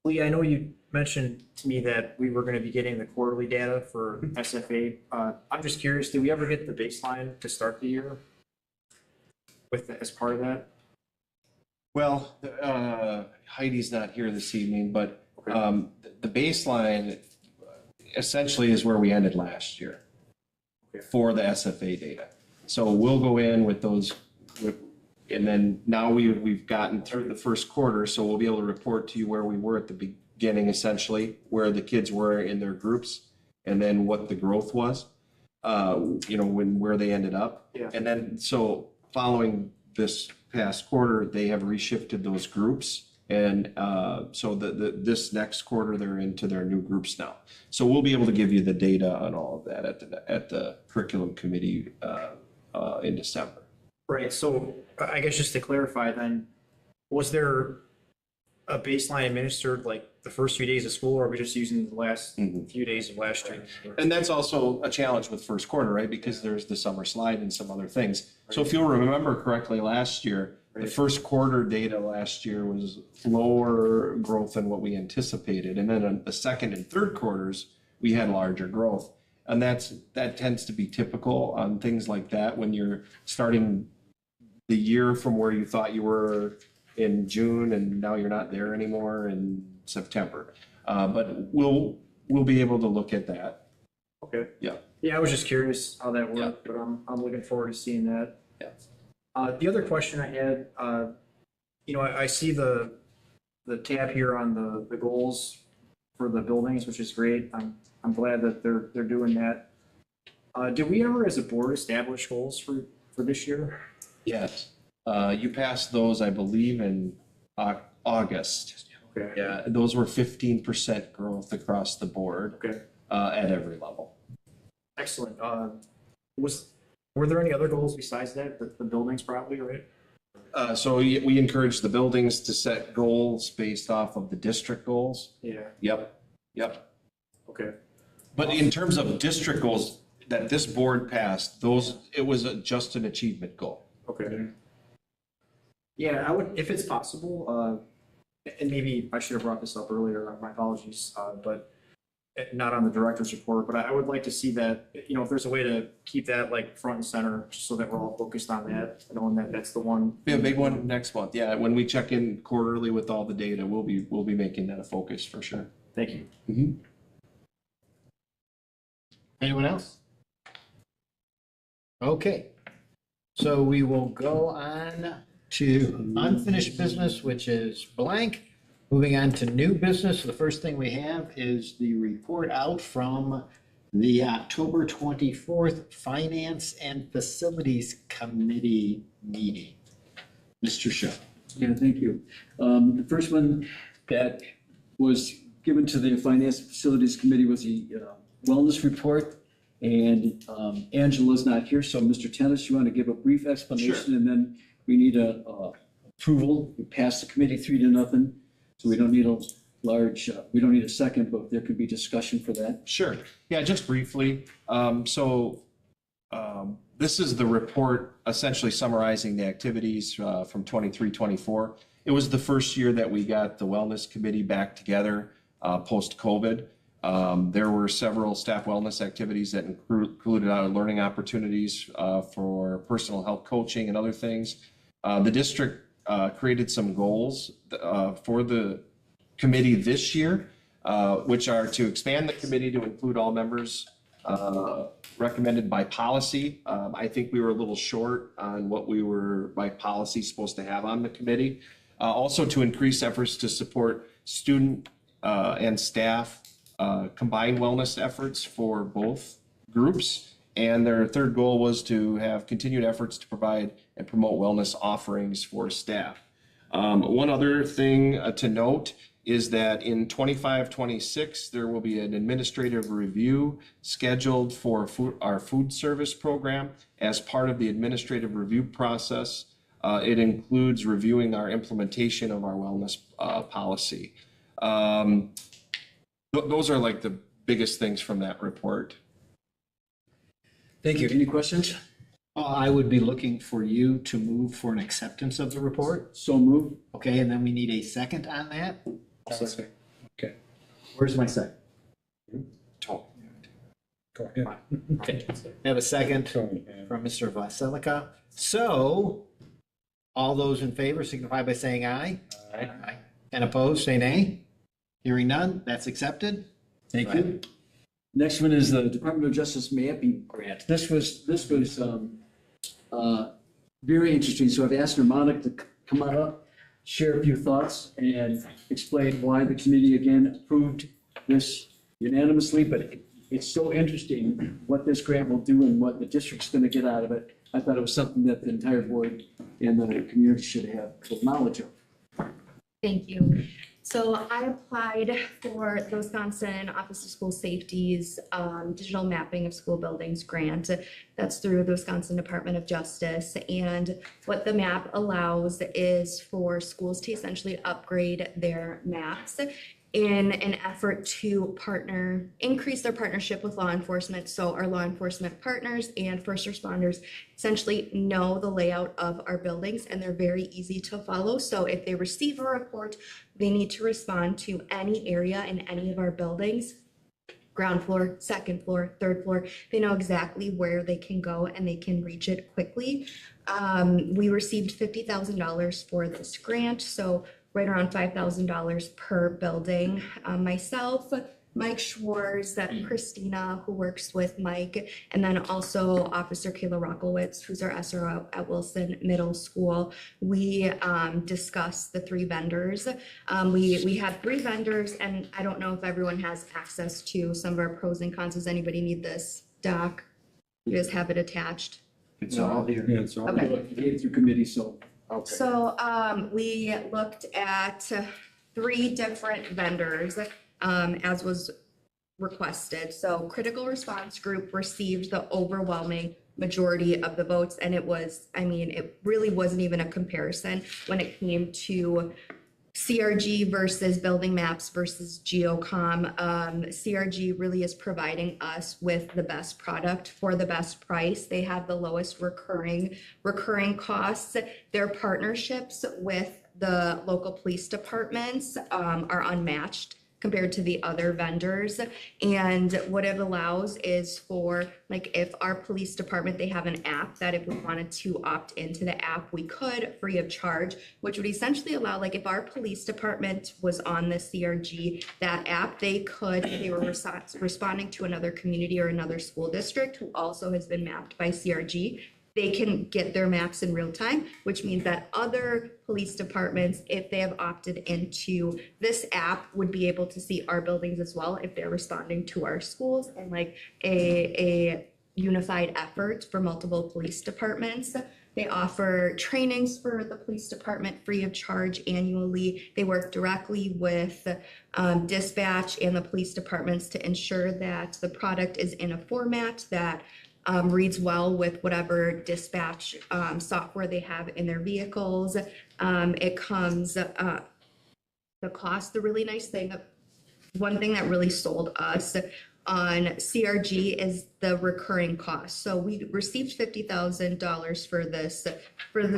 Lee, I know you mentioned to me that we were going to be getting the quarterly data for SFA. I'm just curious, did we ever get the baseline to start the year as part of that? Well, Heidi's not here this evening, but the baseline essentially is where we ended last year for the SFA data. So we'll go in with those, and then now we've gotten through the first quarter, so we'll be able to report to you where we were at the beginning, essentially, where the kids were in their groups, and then what the growth was, where they ended up. Yeah. And then, so following this past quarter, they have reshifted those groups. And so this next quarter, they're into their new groups now. So we'll be able to give you the data on all of that at the curriculum committee in December. Right, so I guess just to clarify then, was there a baseline administered like the first few days of school, or are we just using the last few days of last year? And that's also a challenge with first quarter, right? Because there's the summer slide and some other things. So if you'll remember correctly, last year, the first quarter data last year was lower growth than what we anticipated. And then on the second and third quarters, we had larger growth. And that tends to be typical on things like that when you're starting the year from where you thought you were in June and now you're not there anymore in September. But we'll be able to look at that. Okay. Yeah. Yeah, I was just curious how that worked, but I'm looking forward to seeing that. Yeah. The other question I had, I see the tab here on the goals for the buildings, which is great. I'm glad that they're doing that. Did we ever, as a board, establish goals for this year? Yes. You passed those, I believe, in August. Okay. Yeah, those were 15% growth across the board. Okay. At every level. Excellent. Were there any other goals besides that? The buildings probably, right? So we encourage the buildings to set goals based off of the district goals. Yeah. Yep. Okay. But in terms of district goals that this board passed, it was just an achievement goal. Okay. Yeah, I would, if it's possible, and maybe I should have brought this up earlier, my apologies, but not on the director's report, but I would like to see that, if there's a way to keep that like front and center so that we're all focused on that, knowing that that's the one. Be a big one next month. Yeah, when we check in quarterly with all the data, we'll be making that a focus for sure. Thank you. Mm-hmm. Anyone else? Okay, so we will go on to unfinished business, which is blank. Moving on to new business, the first thing we have is the report out from the October 24th Finance and Facilities Committee meeting. Mr. Shaw. Yeah, thank you. The first one that was given to the Finance and Facilities Committee was the wellness report. And Angela's not here, so Mr. Tennis, you want to give a brief explanation? And then we need a approval. We passed the committee 3-0, so we don't need a large, we don't need a second, but there could be discussion for that. Sure. Yeah, just briefly. This is the report essentially summarizing the activities from 23-24. It was the first year that we got the Wellness Committee back together post-COVID. There were several staff wellness activities that included learning opportunities for personal health coaching and other things. The district created some goals for the committee this year, which are to expand the committee to include all members recommended by policy. I think we were a little short on what we were by policy supposed to have on the committee. Also to increase efforts to support student and staff combined wellness efforts for both groups. And their third goal was to have continued efforts to provide and promote wellness offerings for staff. One other thing to note is that in 25-26, there will be an administrative review scheduled for our food service program. As part of the administrative review process, it includes reviewing our implementation of our wellness policy. Those are like the biggest things from that report. Thank you. Any questions? I would be looking for you to move for an acceptance of the report. So moved. Okay, and then we need a second on that. Second. Okay. Where's my second? Go ahead. I have a second from Mr. Vasilica. So, all those in favor signify by saying aye. Aye. And opposed, say nay. Hearing none, that's accepted. Thank you. Next one is the Department of Justice mapping grant. This was very interesting. So I've asked Monica to come on up, share a few thoughts, and explain why the committee again approved this unanimously. But it's so interesting what this grant will do and what the district's going to get out of it. I thought it was something that the entire board and the community should have full knowledge of. Thank you. So I applied for the Wisconsin Office of School Safety's digital mapping of school buildings grant. That's through the Wisconsin Department of Justice. And what the map allows is for schools to essentially upgrade their maps in an effort to increase their partnership with law enforcement. So our law enforcement partners and first responders essentially know the layout of our buildings and they're very easy to follow. So if they receive a report, they need to respond to any area in any of our buildings, ground floor, second floor, third floor. They know exactly where they can go and they can reach it quickly. We received $50,000 for this grant. So right around $5,000 per building. Myself, Mike Schwartz, Christina, who works with Mike, and then also Officer Kayla Rocklewitz, who's our SRO at Wilson Middle School. We discussed the three vendors. We had three vendors, and I don't know if everyone has access to some of our pros and cons. Does anybody need this doc? You guys have it attached? It's all here. Yeah, it's all. Okay. Gave through committee, so. Okay. So we looked at three different vendors as was requested. So Critical Response Group received the overwhelming majority of the votes, and it was, it really wasn't even a comparison when it came to CRG versus Building Maps versus Geocom. CRG really is providing us with the best product for the best price. They have the lowest recurring costs. Their partnerships with the local police departments are unmatched compared to the other vendors. And what it allows is for, like, if our police department, they have an app that if we wanted to opt into the app, we could free of charge, which would essentially allow, like, if our police department was on the CRG, that app, they were responding to another community or another school district who also has been mapped by CRG, they can get their maps in real time, which means that other police departments, if they have opted into this app, would be able to see our buildings as well if they're responding to our schools, and like a unified effort for multiple police departments. They offer trainings for the police department free of charge annually. They work directly with dispatch and the police departments to ensure that the product is in a format that reads well with whatever dispatch software they have in their vehicles. It comes, the cost, the really nice thing, one thing that really sold us on CRG is the recurring cost. So we received $50,000 for this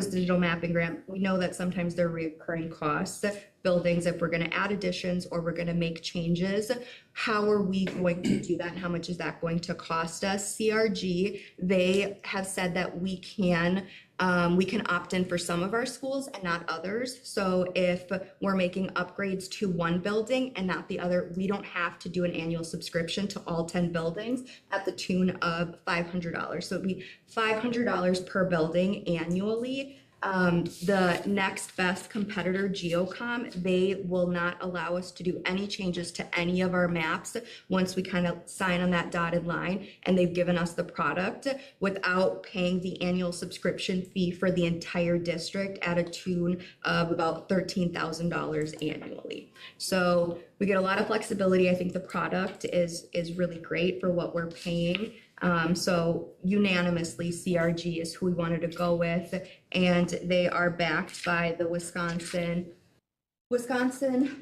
digital mapping grant. We know that sometimes there are recurring costs, buildings, if we're going to add additions or we're going to make changes. How are we going to do that? And how much is that going to cost us? CRG, they have said that we can opt in for some of our schools and not others. So if we're making upgrades to one building and not the other, we don't have to do an annual subscription to all 10 buildings at the tune of $500. So it'd be $500 per building annually. The next best competitor, Geocom, they will not allow us to do any changes to any of our maps once we kind of sign on that dotted line and they've given us the product without paying the annual subscription fee for the entire district at a tune of about $13,000 annually. So we get a lot of flexibility. I think the product is really great for what we're paying. So unanimously, CRG is who we wanted to go with, and they are backed by the Wisconsin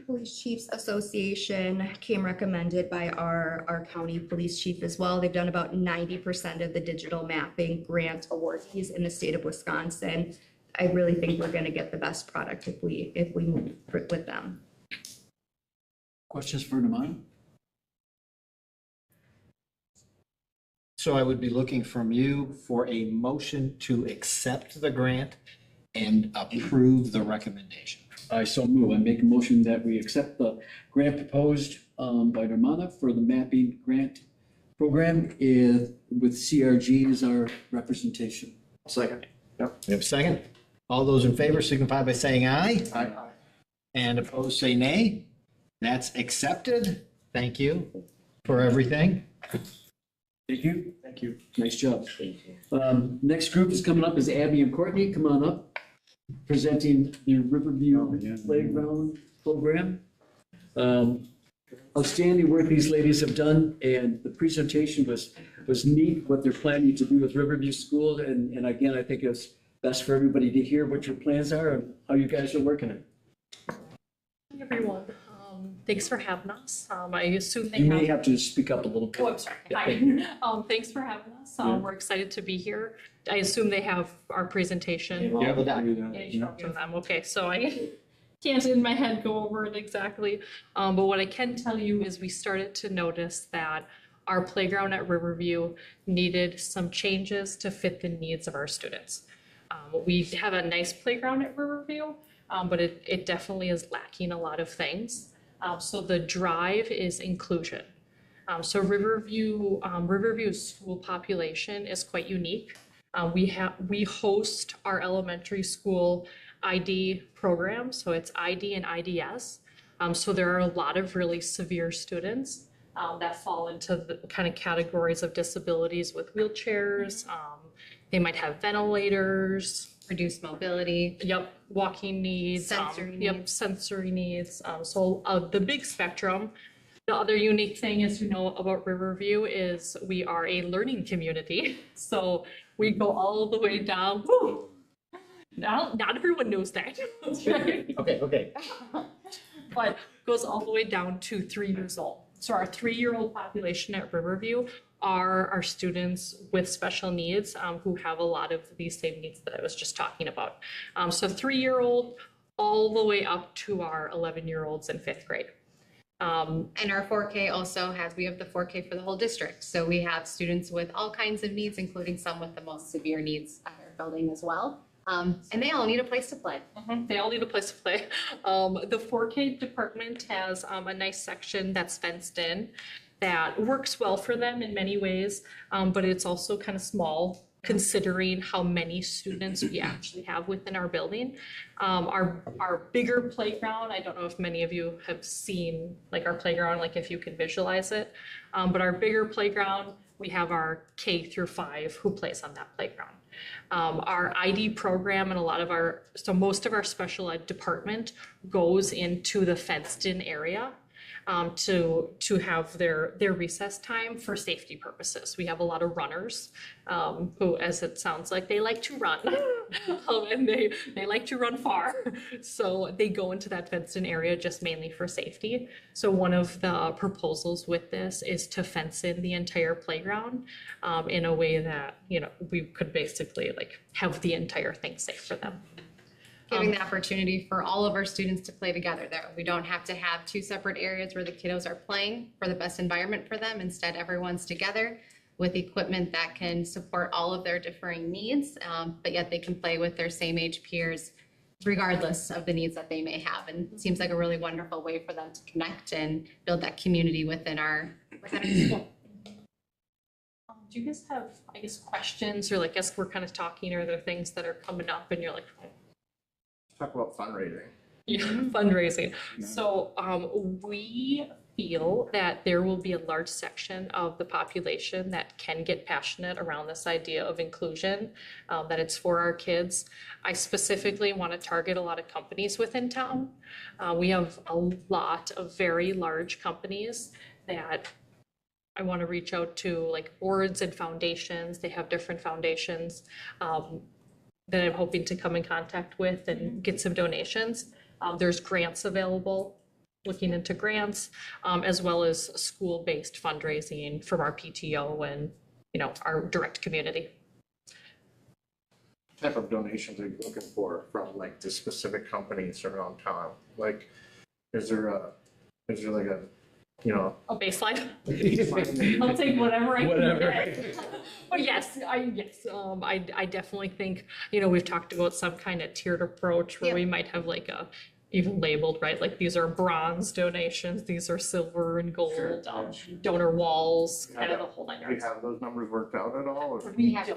Police Chiefs Association, came recommended by our county police chief as well. They've done about 90% of the digital mapping grant awardees in the state of Wisconsin. I really think we're going to get the best product if we move with them. Questions for Namana? So I would be looking from you for a motion to accept the grant and approve the recommendation. I so move. I make a motion that we accept the grant proposed by Namana for the mapping grant program with CRG as our representation. Second. Yep. We have a second? All those in favor signify by saying aye. Aye. And opposed say nay. That's accepted. Thank you for everything. Thank you. Thank you. Nice job. Next group is coming up is Abby and Courtney. Come on up. Presenting the Riverview Playground Program. Outstanding work these ladies have done, and the presentation was neat, what they're planning to do with Riverview School. And again, I think it's best for everybody to hear what your plans are and how you guys are working it. Hi, everyone. Thanks for having us. I assume they You may have to speak up a little bit. Oh, I'm sorry. Yeah. Hi. Thanks for having us. We're excited to be here. I assume they have our presentation. Yeah, the doc. From them. Okay, so I can't in my head go over it exactly. But what I can tell you is we started to notice that our playground at Riverview needed some changes to fit the needs of our students. We have a nice playground at Riverview, but it definitely is lacking a lot of things. So the drive is inclusion. So Riverview's school population is quite unique. We host our elementary school ID program, so it's ID and IDS. So there are a lot of really severe students that fall into the kind of categories of disabilities with wheelchairs. They might have ventilators. Reduced mobility. Yep, walking needs. Sensory Yep, needs. sensory needs. So the big spectrum. The other unique thing is to know about Riverview is we are a learning community. So we go all the way down. Woo! Now, not everyone knows that. Right? Okay. But goes all the way down to 3 years old. So our 3-year-old population at Riverview are our students with special needs who have a lot of these same needs that I was just talking about. So 3-year-old all the way up to our 11-year-olds in 5th grade. And our 4K also we have the 4K for the whole district. So we have students with all kinds of needs, including some with the most severe needs at our building as well. And they all need a place to play. They all need a place to play. The 4K department has a nice section that's fenced in that works well for them in many ways, but it's also kind of small considering how many students we actually have within our building. Our bigger playground, I don't know if many of you have seen like our playground, like if you can visualize it. But our bigger playground, we have our K through 5 who plays on that playground. Our ID program and so most of our special ed department goes into the fenced in area to have their recess time for safety purposes. We have a lot of runners who, as it sounds like, they like to run and they like to run far. So they go into that fenced in area just mainly for safety. So one of the proposals with this is to fence in the entire playground in a way that, you know, we could basically like have the entire thing safe for them. Giving the opportunity for all of our students to play together there. We don't have to have two separate areas where the kiddos are playing for the best environment for them. Instead, everyone's together with equipment that can support all of their differing needs, but yet they can play with their same age peers regardless of the needs that they may have. And it seems like a really wonderful way for them to connect and build that community within our school. Do you guys have, I guess, questions or like, as we're kind of talking, are there things that are coming up and you're like, Talk about fundraising. yeah, fundraising. So we feel that there will be a large section of the population that can get passionate around this idea of inclusion, that it's for our kids. I specifically want to target a lot of companies within town. We have a lot of very large companies that I want to reach out to, like boards and foundations. They have different foundations that I'm hoping to come in contact with and get some donations. There's grants available, looking into grants, as well as school-based fundraising from our PTO and, you know, our direct community. What type of donations are you looking for from like the specific companies around town? Like, is there like a, you know? A baseline? I'll take whatever I can get. But yes, I definitely think, you know, we've talked about some kind of tiered approach where we might have like a, even labeled, right? Like these are bronze donations, these are silver and gold, donor walls, kind of the whole nine Do you yards. have those numbers worked out at all? Or? We have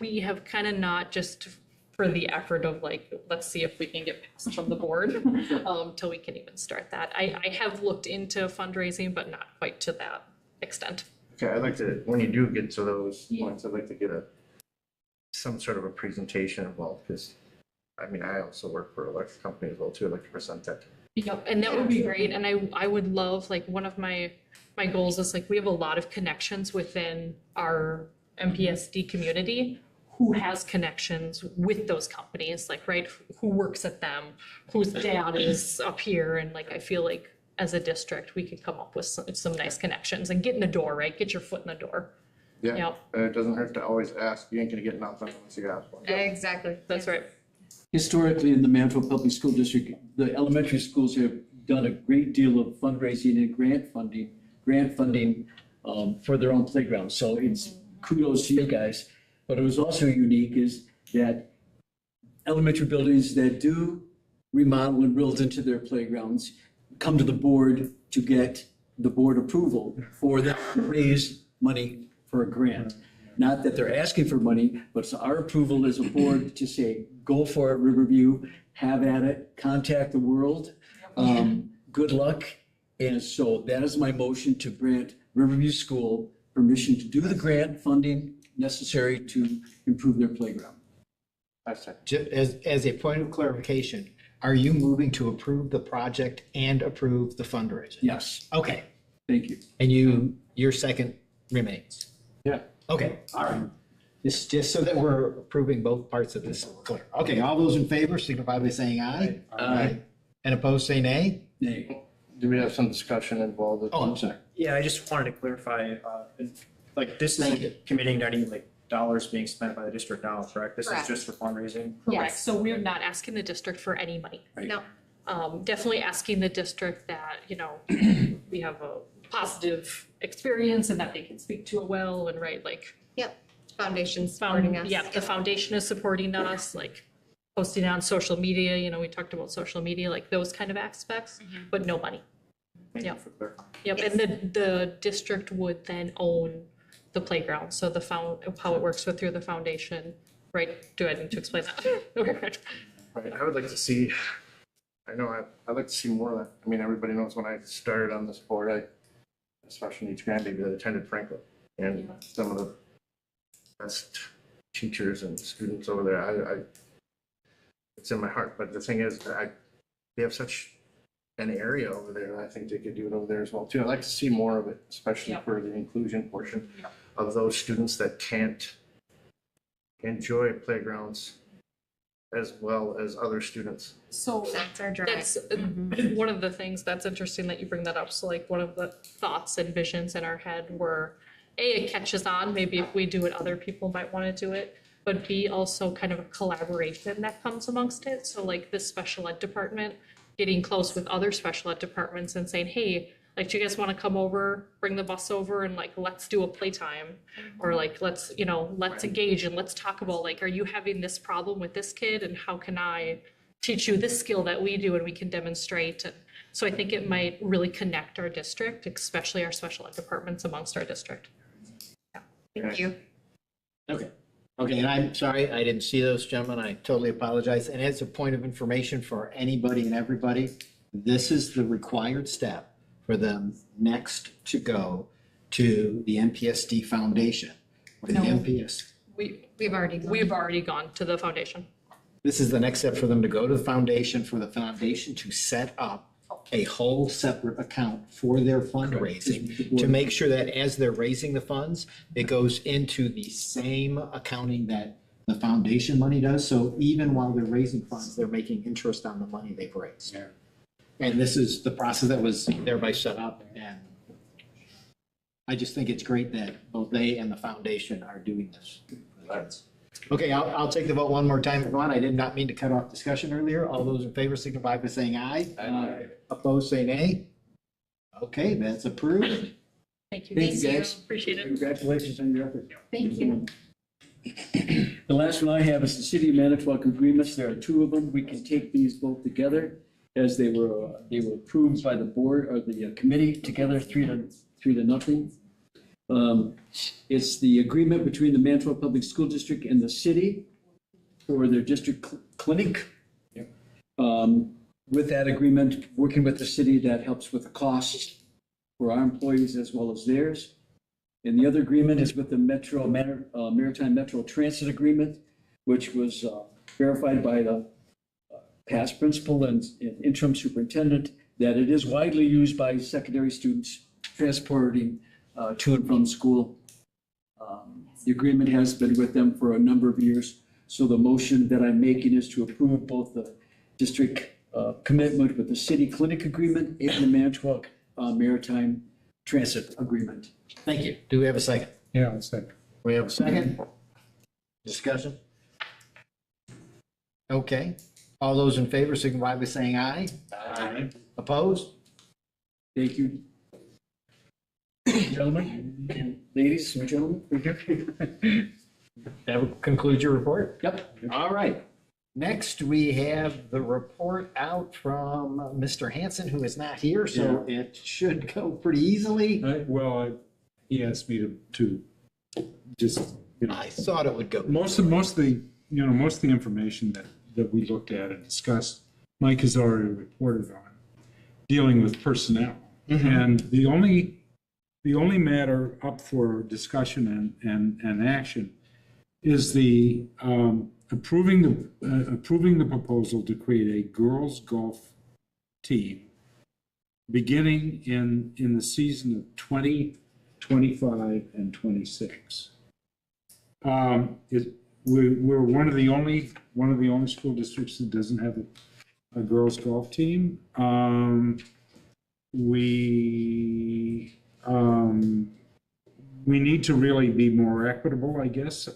we have kind of not, just for the effort of like, let's see if we can get passed from the board till we can even start that. I have looked into fundraising, but not quite to that extent. Okay, I'd like to, when you do get to those points, I'd like to get some sort of a presentation involved, because I mean, I also work for a electric company as well too. I'd like to present that. Yep, and that would be great. And I would love, like, one of my goals is like, we have a lot of connections within our MPSD community who has connections with those companies, like, right, who works at them, whose dad is up here. And like, I feel like as a district, we could come up with some nice connections and get in the door, right? Get your foot in the door. Yeah, Yep. it doesn't hurt to always ask. You ain't gonna get nothing unless you ask one. Exactly. That's right. Historically, in the Mantua Public School District, the elementary schools have done a great deal of fundraising and grant funding for their own playgrounds. So it's kudos to you guys. But it was also unique is that elementary buildings that do remodel and build into their playgrounds come to the board to get the board approval for them to raise money for a grant. Not that they're asking for money, but it's our approval as a board to say, go for it, Riverview, have at it, contact the world. Good luck. And so that is my motion to grant Riverview School permission to do the grant funding necessary to improve their playground. As a point of clarification, are you moving to approve the project and approve the fundraising? Yes, Okay, thank you. and your second remains? Yeah. Okay, all right. Just so that we're approving both parts of this. Clear. Okay, all those in favor signify by saying aye. Aye. And opposed, say nay. Nay. Do we have some discussion involved? Oh, I'm sorry. Yeah, I just wanted to clarify, like, this Thank you. isn't committing to any, like, dollars being spent by the district now, correct? This is Correct. just for fundraising? Correct. So we're not asking the district for any money. No. Definitely asking the district that, you know, we have a positive experience and that they can speak to it well and right, like. Foundation supporting us. Yeah, the foundation is supporting us, like posting on social media, you know, we talked about social media, like those kind of aspects, but no money. Thank you Yep. for clarifying. Yep, and the district would then own the playground, so how it works through the foundation, right? Do I need to explain that? Right, I would like to see, I'd like to see more of that. I mean, everybody knows when I started on this board, I, special needs grandbaby that attended Franklin. And some of the best teachers and students over there, it's in my heart. But the thing is, they have such an area over there, and I think they could do it over there as well too. I'd like to see more of it, especially for the inclusion portion of those students that can't enjoy playgrounds as well as other students. So That's our drive. that's one of the things that's interesting that you bring that up. So like one of the thoughts and visions in our head were, A, it catches on, maybe if we do it, other people might want to do it, but B, also kind of a collaboration that comes amongst it. So like this special ed department, getting close with other special ed departments and saying, hey, like, do you guys want to come over, bring the bus over and like, let's do a playtime? Or like, let's engage and let's talk about like, are you having this problem with this kid? And how can I teach you this skill that we do and we can demonstrate? And so I think it might really connect our district, especially our special ed departments amongst our district. Thank you. Okay. Okay, and I'm sorry, I didn't see those gentlemen. I totally apologize. And as a point of information for anybody and everybody, this is the required step for them next to go to the MPSD Foundation. Or the No. MPS. We've already gone. We've already gone to the foundation. This is the next step for them to go to the foundation, for the foundation to set up a whole separate account for their fundraising, to make sure that as they're raising the funds, it goes into the same accounting that the foundation money does. So even while they're raising funds, they're making interest on the money they've raised. Yeah. And this is the process that was thereby set up, and I just think it's great that both they and the foundation are doing this. Okay, I'll take the vote one more time, everyone. I did not mean to cut off discussion earlier. All those in favor signify by saying aye. Aye. Opposed, say nay. Okay, that's approved. Thank you. Thank you, guys. Appreciate it. Congratulations on your effort. Thank you. The last one I have is the City of Manitowoc agreements. There are two of them. We can take these both together as they were approved by the board or the committee together, 3-0. It's the agreement between the Manitowoc Public School District and the city for their district clinic. With that agreement, working with the city, that helps with the costs for our employees as well as theirs. And the other agreement is with the Maritime Metro Transit Agreement, which was verified by the past principal and interim superintendent, that it is widely used by secondary students transporting to and from school. The agreement has been with them for a number of years. So the motion that I'm making is to approve both the district commitment with the city clinic agreement and the Manitowoc Maritime Transit Agreement. Thank you. Do we have a second? Yeah, I'll second. We have a second? Discussion? Okay. All those in favor signify by saying aye. Aye. Opposed? Thank you. Gentlemen, and ladies and gentlemen. That will conclude your report? Yep. All right. Next, we have the report out from Mr. Hanson, who is not here, so it should go pretty easily. He asked me to just, I thought it would go. most of the information that we looked at and discussed, Mike has already reported on, dealing with personnel. And the only matter up for discussion and action is the approving the proposal to create a girls golf team beginning in the season of 2025 and 26. We're one of the only school districts that doesn't have a girls golf team. We need to really be more equitable, I guess.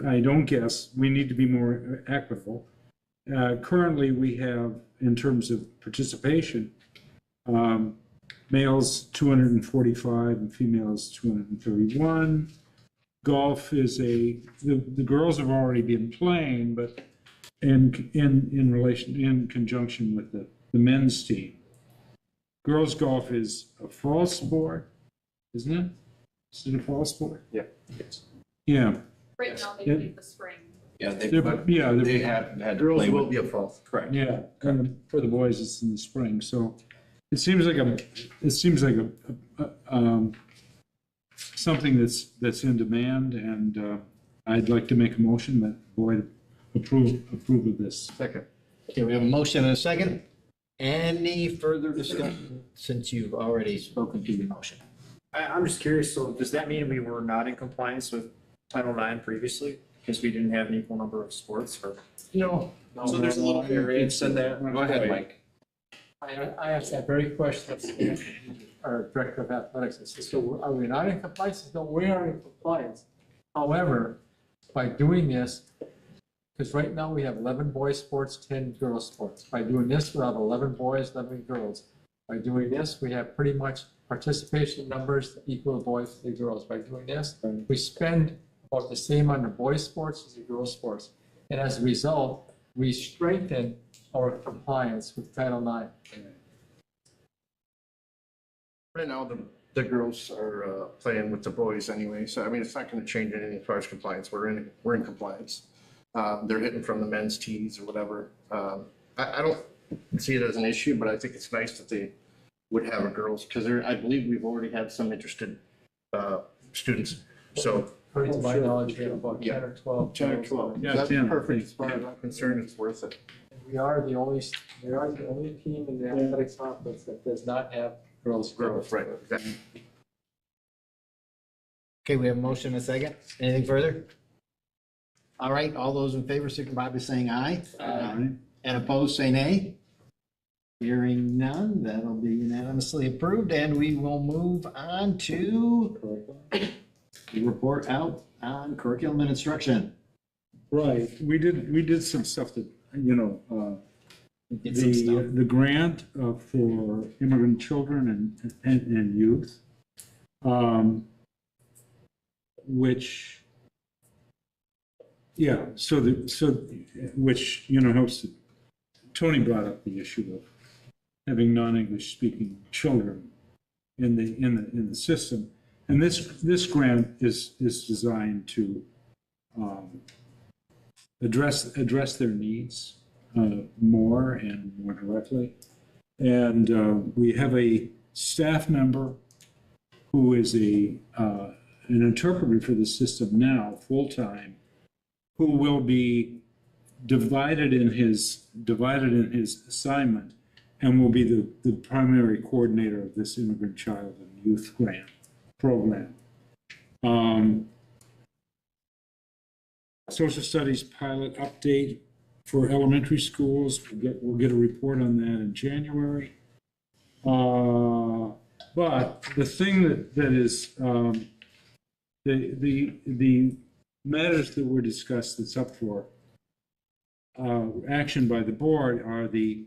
We need to be more equitable. Currently, we have, in terms of participation, males 245 and females 231. Golf is the girls have already been playing, but in conjunction with the men's team. Girls golf is a fall sport, isn't it? Is it a fall sport? Yeah. Yeah, Right now, they Yeah. play the spring. Yeah, they, they're- had to Girls play will with. be a fall. Correct. yeah, and for the boys, it's in the spring, so it seems like something that's in demand, and I'd like to make a motion that the board approve of this. Second. Okay, we have a motion and a second. Any further discussion since you've already spoken to the motion? I'm just curious, so does that mean we were not in compliance with Title IX previously? Because we didn't have an equal number of sports or? No, so there's a little variance in there. Go ahead, Mike. I asked that very question of our director of athletics. I said, so are we not in compliance? He said, no, we are in compliance. However, by doing this, because right now we have 11 boys sports, 10 girls sports. By doing this, we'll have 11 boys, 11 girls. By doing this, we have pretty much participation numbers that equal the boys to the girls. By doing this, we spend about the same on the boys sports as the girls sports. And as a result, we strengthen our compliance with Title IX. Right now, the girls are playing with the boys anyway, so I mean, it's not gonna change anything as far as compliance. We're in compliance. They're hitting from the men's tees or whatever. I don't see it as an issue, but I think it's nice that they would have a girls, because I believe we've already had some interested students, so. According to my knowledge, we have about 10 or 12. 10 or 12. Yeah, That's 10. perfect. As far as I'm concerned, it's worth it. We are the only team in the athletics conference that does not have girls. Girls, right, exactly. Okay, we have a motion and a second. Anything further? All right, all those in favor signify by saying aye. Aye. And opposed, say nay. Hearing none, that'll be unanimously approved, and we will move on to the report out on curriculum and instruction. Right, we did some stuff that, Get some stuff. the grant for immigrant children and youth, which, yeah, which, helps, Tony brought up the issue of having non-English speaking children in the system. And this grant is designed to address their needs more and more directly. And we have a staff member who is an interpreter for the system now, full-time, who will be divided in his assignment and will be the primary coordinator of this immigrant child and youth grant program. Social studies pilot update for elementary schools. We'll get a report on that in January. But the thing that is the matters that were discussed that's up for action by the board are the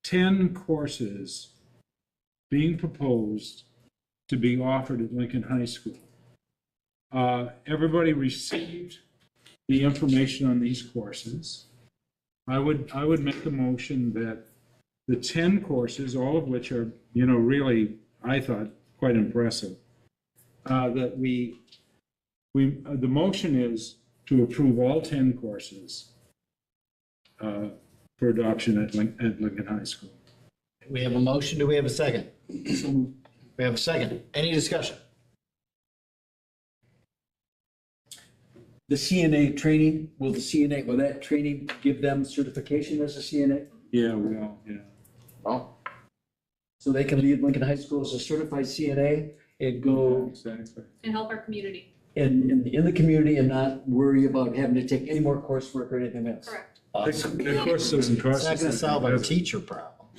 10 courses being proposed to be offered at Lincoln High School. Everybody received the information on these courses. I would make a motion that the 10 courses, all of which are, really, I thought, quite impressive, that the motion is to approve all 10 courses for adoption at Lincoln High School. We have a motion. Do we have a second? We have a second. Any discussion? The CNA training, will that training give them certification as a CNA? Yeah, well, yeah. Oh, So they can leave Lincoln High School as a certified CNA and go Exactly. And help our community. in the community and not worry about having to take any more coursework or anything else? Correct. That course doesn't It's cost not us going to solve our anything. teacher problem.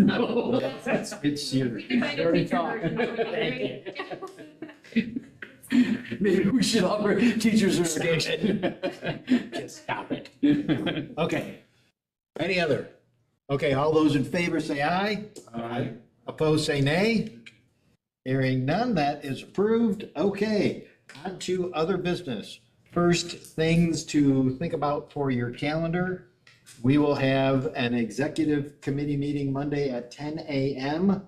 No. It's serious. We can find a Already teacher talked. version of it. Maybe we should offer teachers certification. Just stop it. Okay. Any other? Okay, all those in favor say aye. Aye. Opposed, say nay. Hearing none, that is approved. Okay, on to other business. First, things to think about for your calendar. We will have an executive committee meeting Monday at 10 a.m.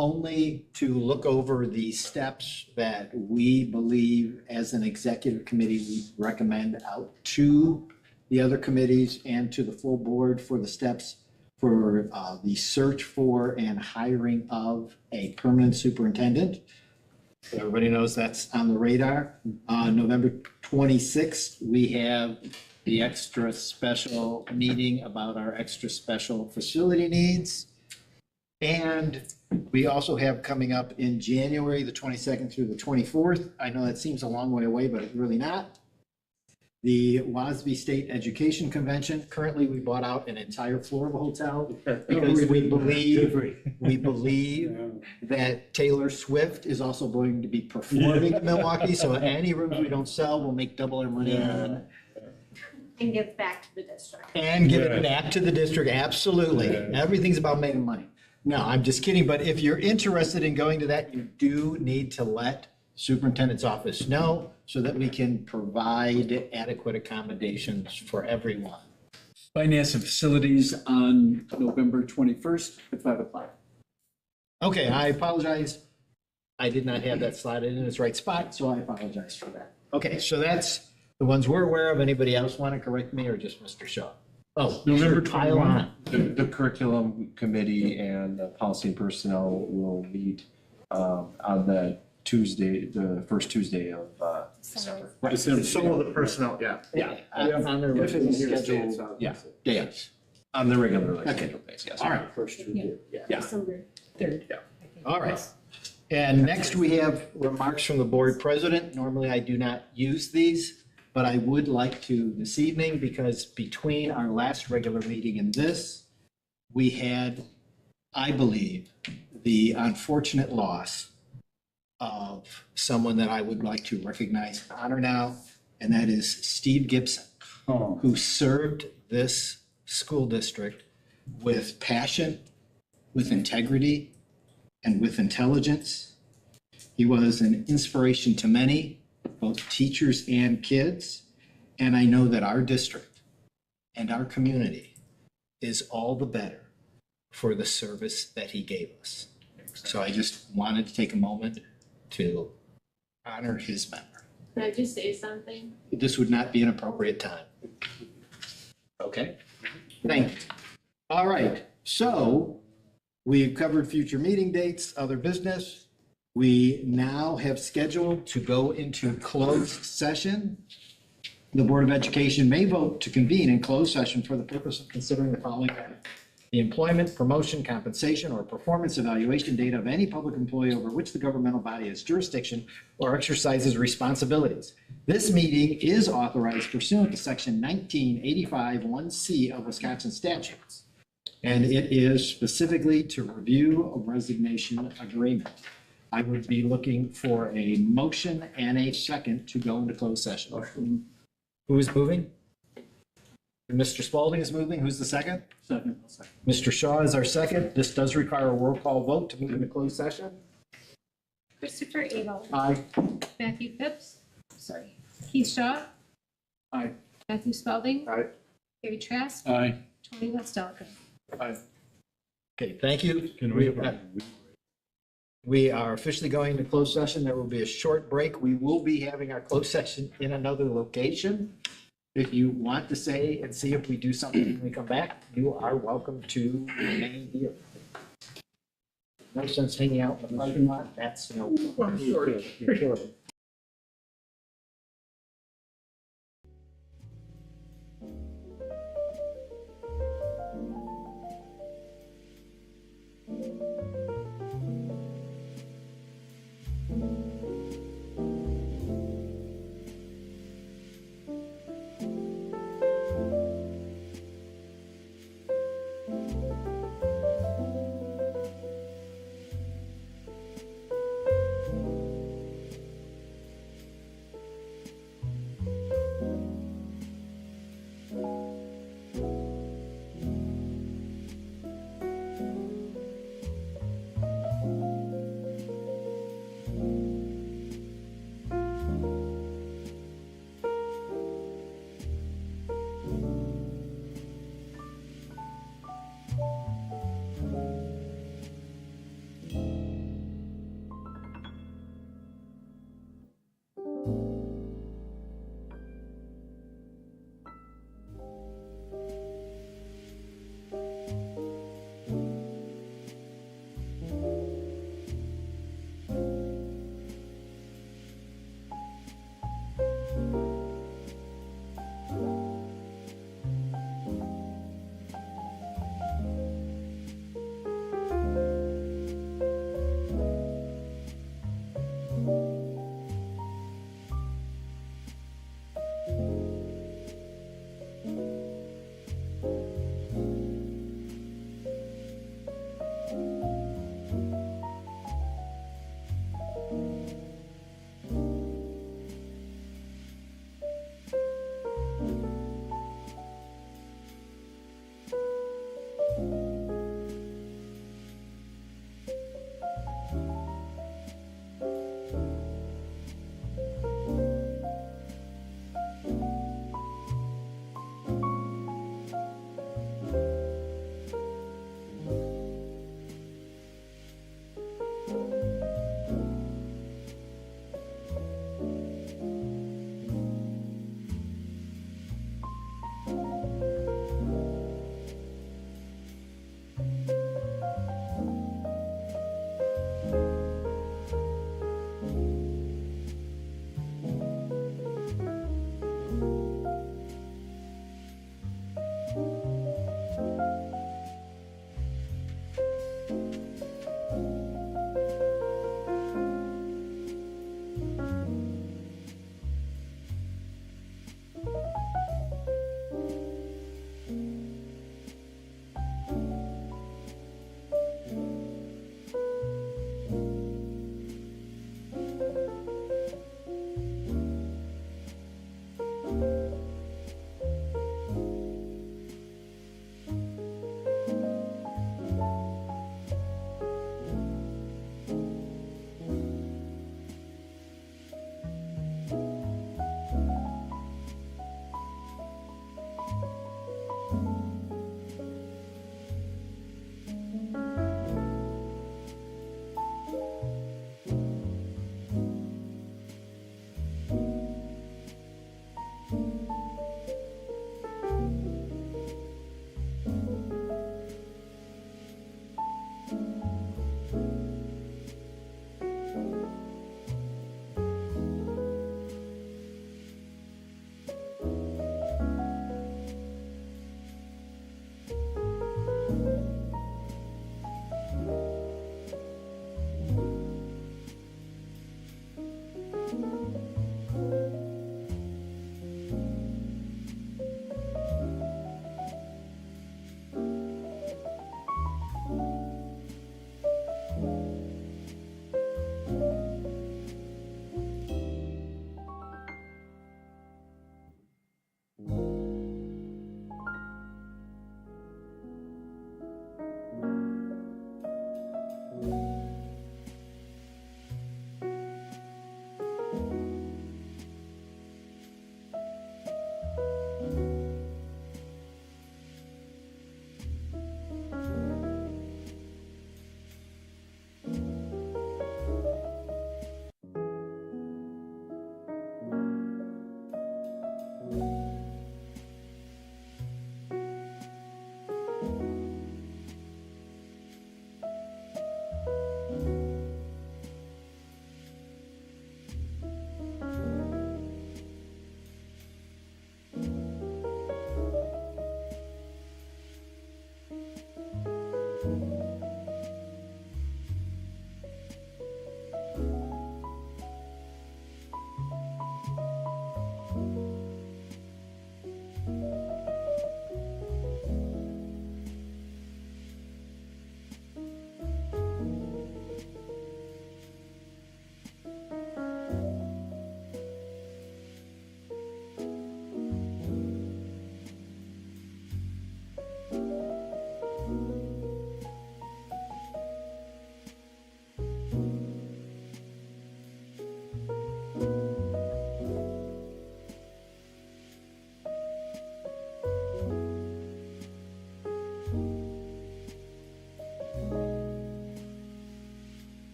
only to look over the steps that we believe as an executive committee, we recommend out to the other committees and to the full board for the steps for the search for and hiring of a permanent superintendent. Everybody knows that's on the radar. November 26th, we have the extra special meeting about our extra special facility needs. And we also have coming up in January, the 22nd through the 24th. I know that seems a long way away, but it's really not. The WASB State Education Convention. Currently, we bought out an entire floor of a hotel because we believe that Taylor Swift is also going to be performing in Milwaukee. So any rooms we don't sell, we'll make double our money on. And give back to the district. And give it back to the district, absolutely. Everything's about making money. No, I'm just kidding, but if you're interested in going to that, you do need to let superintendent's office know so that we can provide adequate accommodations for everyone. Finance and facilities on November 21st at 5 o'clock. Okay, I apologize. I did not have that slotted in its right spot, so I apologize for that. Okay, so that's the ones we're aware of. Anybody else want to correct me or just Mr. Shaw? Oh, November sure, pile on. The curriculum committee and policy and personnel will meet on the Tuesday, the first Tuesday of December. Right. So the personnel, yeah. Yeah, on their If it's here, schedule. it's on. Yeah. Yes. On the regular Okay. schedule base, yes. All right. First Tuesday, yeah. December 3rd. All right. And next we have remarks from the board president. Normally I do not use these, but I would like to this evening because between our last regular meeting and this, we had, I believe, the unfortunate loss of someone that I would like to recognize and honor now, and that is Steve Gibson, who served this school district with passion, with integrity, and with intelligence. He was an inspiration to many, both teachers and kids. And I know that our district and our community is all the better for the service that he gave us. So I just wanted to take a moment to honor his memory. Can I just say something? This would not be an appropriate time. Okay? Thank you. All right, so we've covered future meeting dates, other business. We now have scheduled to go into closed session. The Board of Education may vote to convene in closed session for the purpose of considering the following items: the employment, promotion, compensation, or performance evaluation data of any public employee over which the governmental body has jurisdiction or exercises responsibilities. This meeting is authorized pursuant to Section 1985 1C of Wisconsin statutes. And it is specifically to review a resignation agreement. I would be looking for a motion and a second to go into closed session. Who is moving? Mr. Spalding is moving. Who's the second? Second. Mr. Shaw is our second. This does require a roll call vote to move into closed session. Christopher Abel. Aye. Matthew Phipps. Sorry. Keith Shaw. Aye. Matthew Spalding. Aye. Gary Trask. Aye. Tony Listelka. Okay, thank you. Can we? We are officially going to closed session. There will be a short break. We will be having our closed session in another location. If you want to say and see if we do something when we come back, you are welcome to remain here. No sense hanging out in the parking lot. That's no. Sure.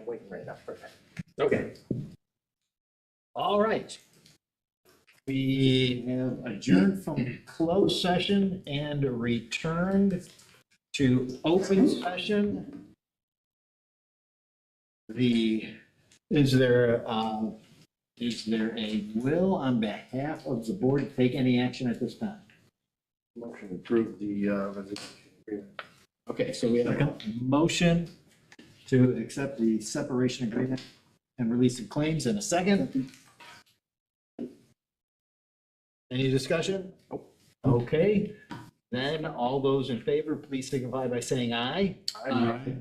I'm waiting right now. Perfect. Okay. All right. We have adjourned from closed session and returned to open session. Is there a will on behalf of the board to take any action at this time? Motion to approve the resignation agreement. Okay, so we have a motion to accept the separation agreement and release of claims in a second. Any discussion? Okay, then all those in favor, please signify by saying aye. Aye.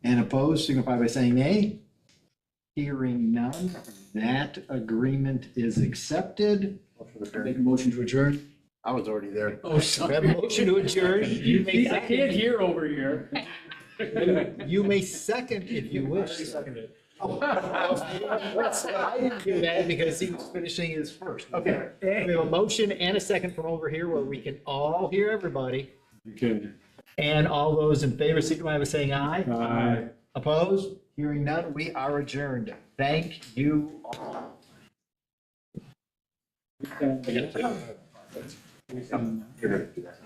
And opposed, signify by saying nay. Hearing none, that agreement is accepted. Motion to adjourn. Make a motion to adjourn? I was already there. Oh, we have a motion to adjourn. You may I can't second, hear over here. you may second if you wish. Oh, I didn't do that because he was finishing his first. Okay, we have a motion and a second from over here where we can all hear everybody. Okay. And all those in favor, signify by saying aye. Aye. Opposed? Hearing none, we are adjourned. Thank you all. You're gonna do that.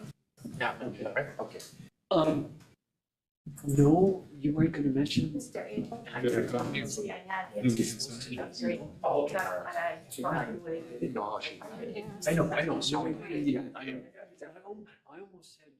Yeah. Okay. No, you weren't gonna mention? Mr. Abel. See, I had it. Oh, okay. That's what I probably. I didn't know how she. I know, so, I almost had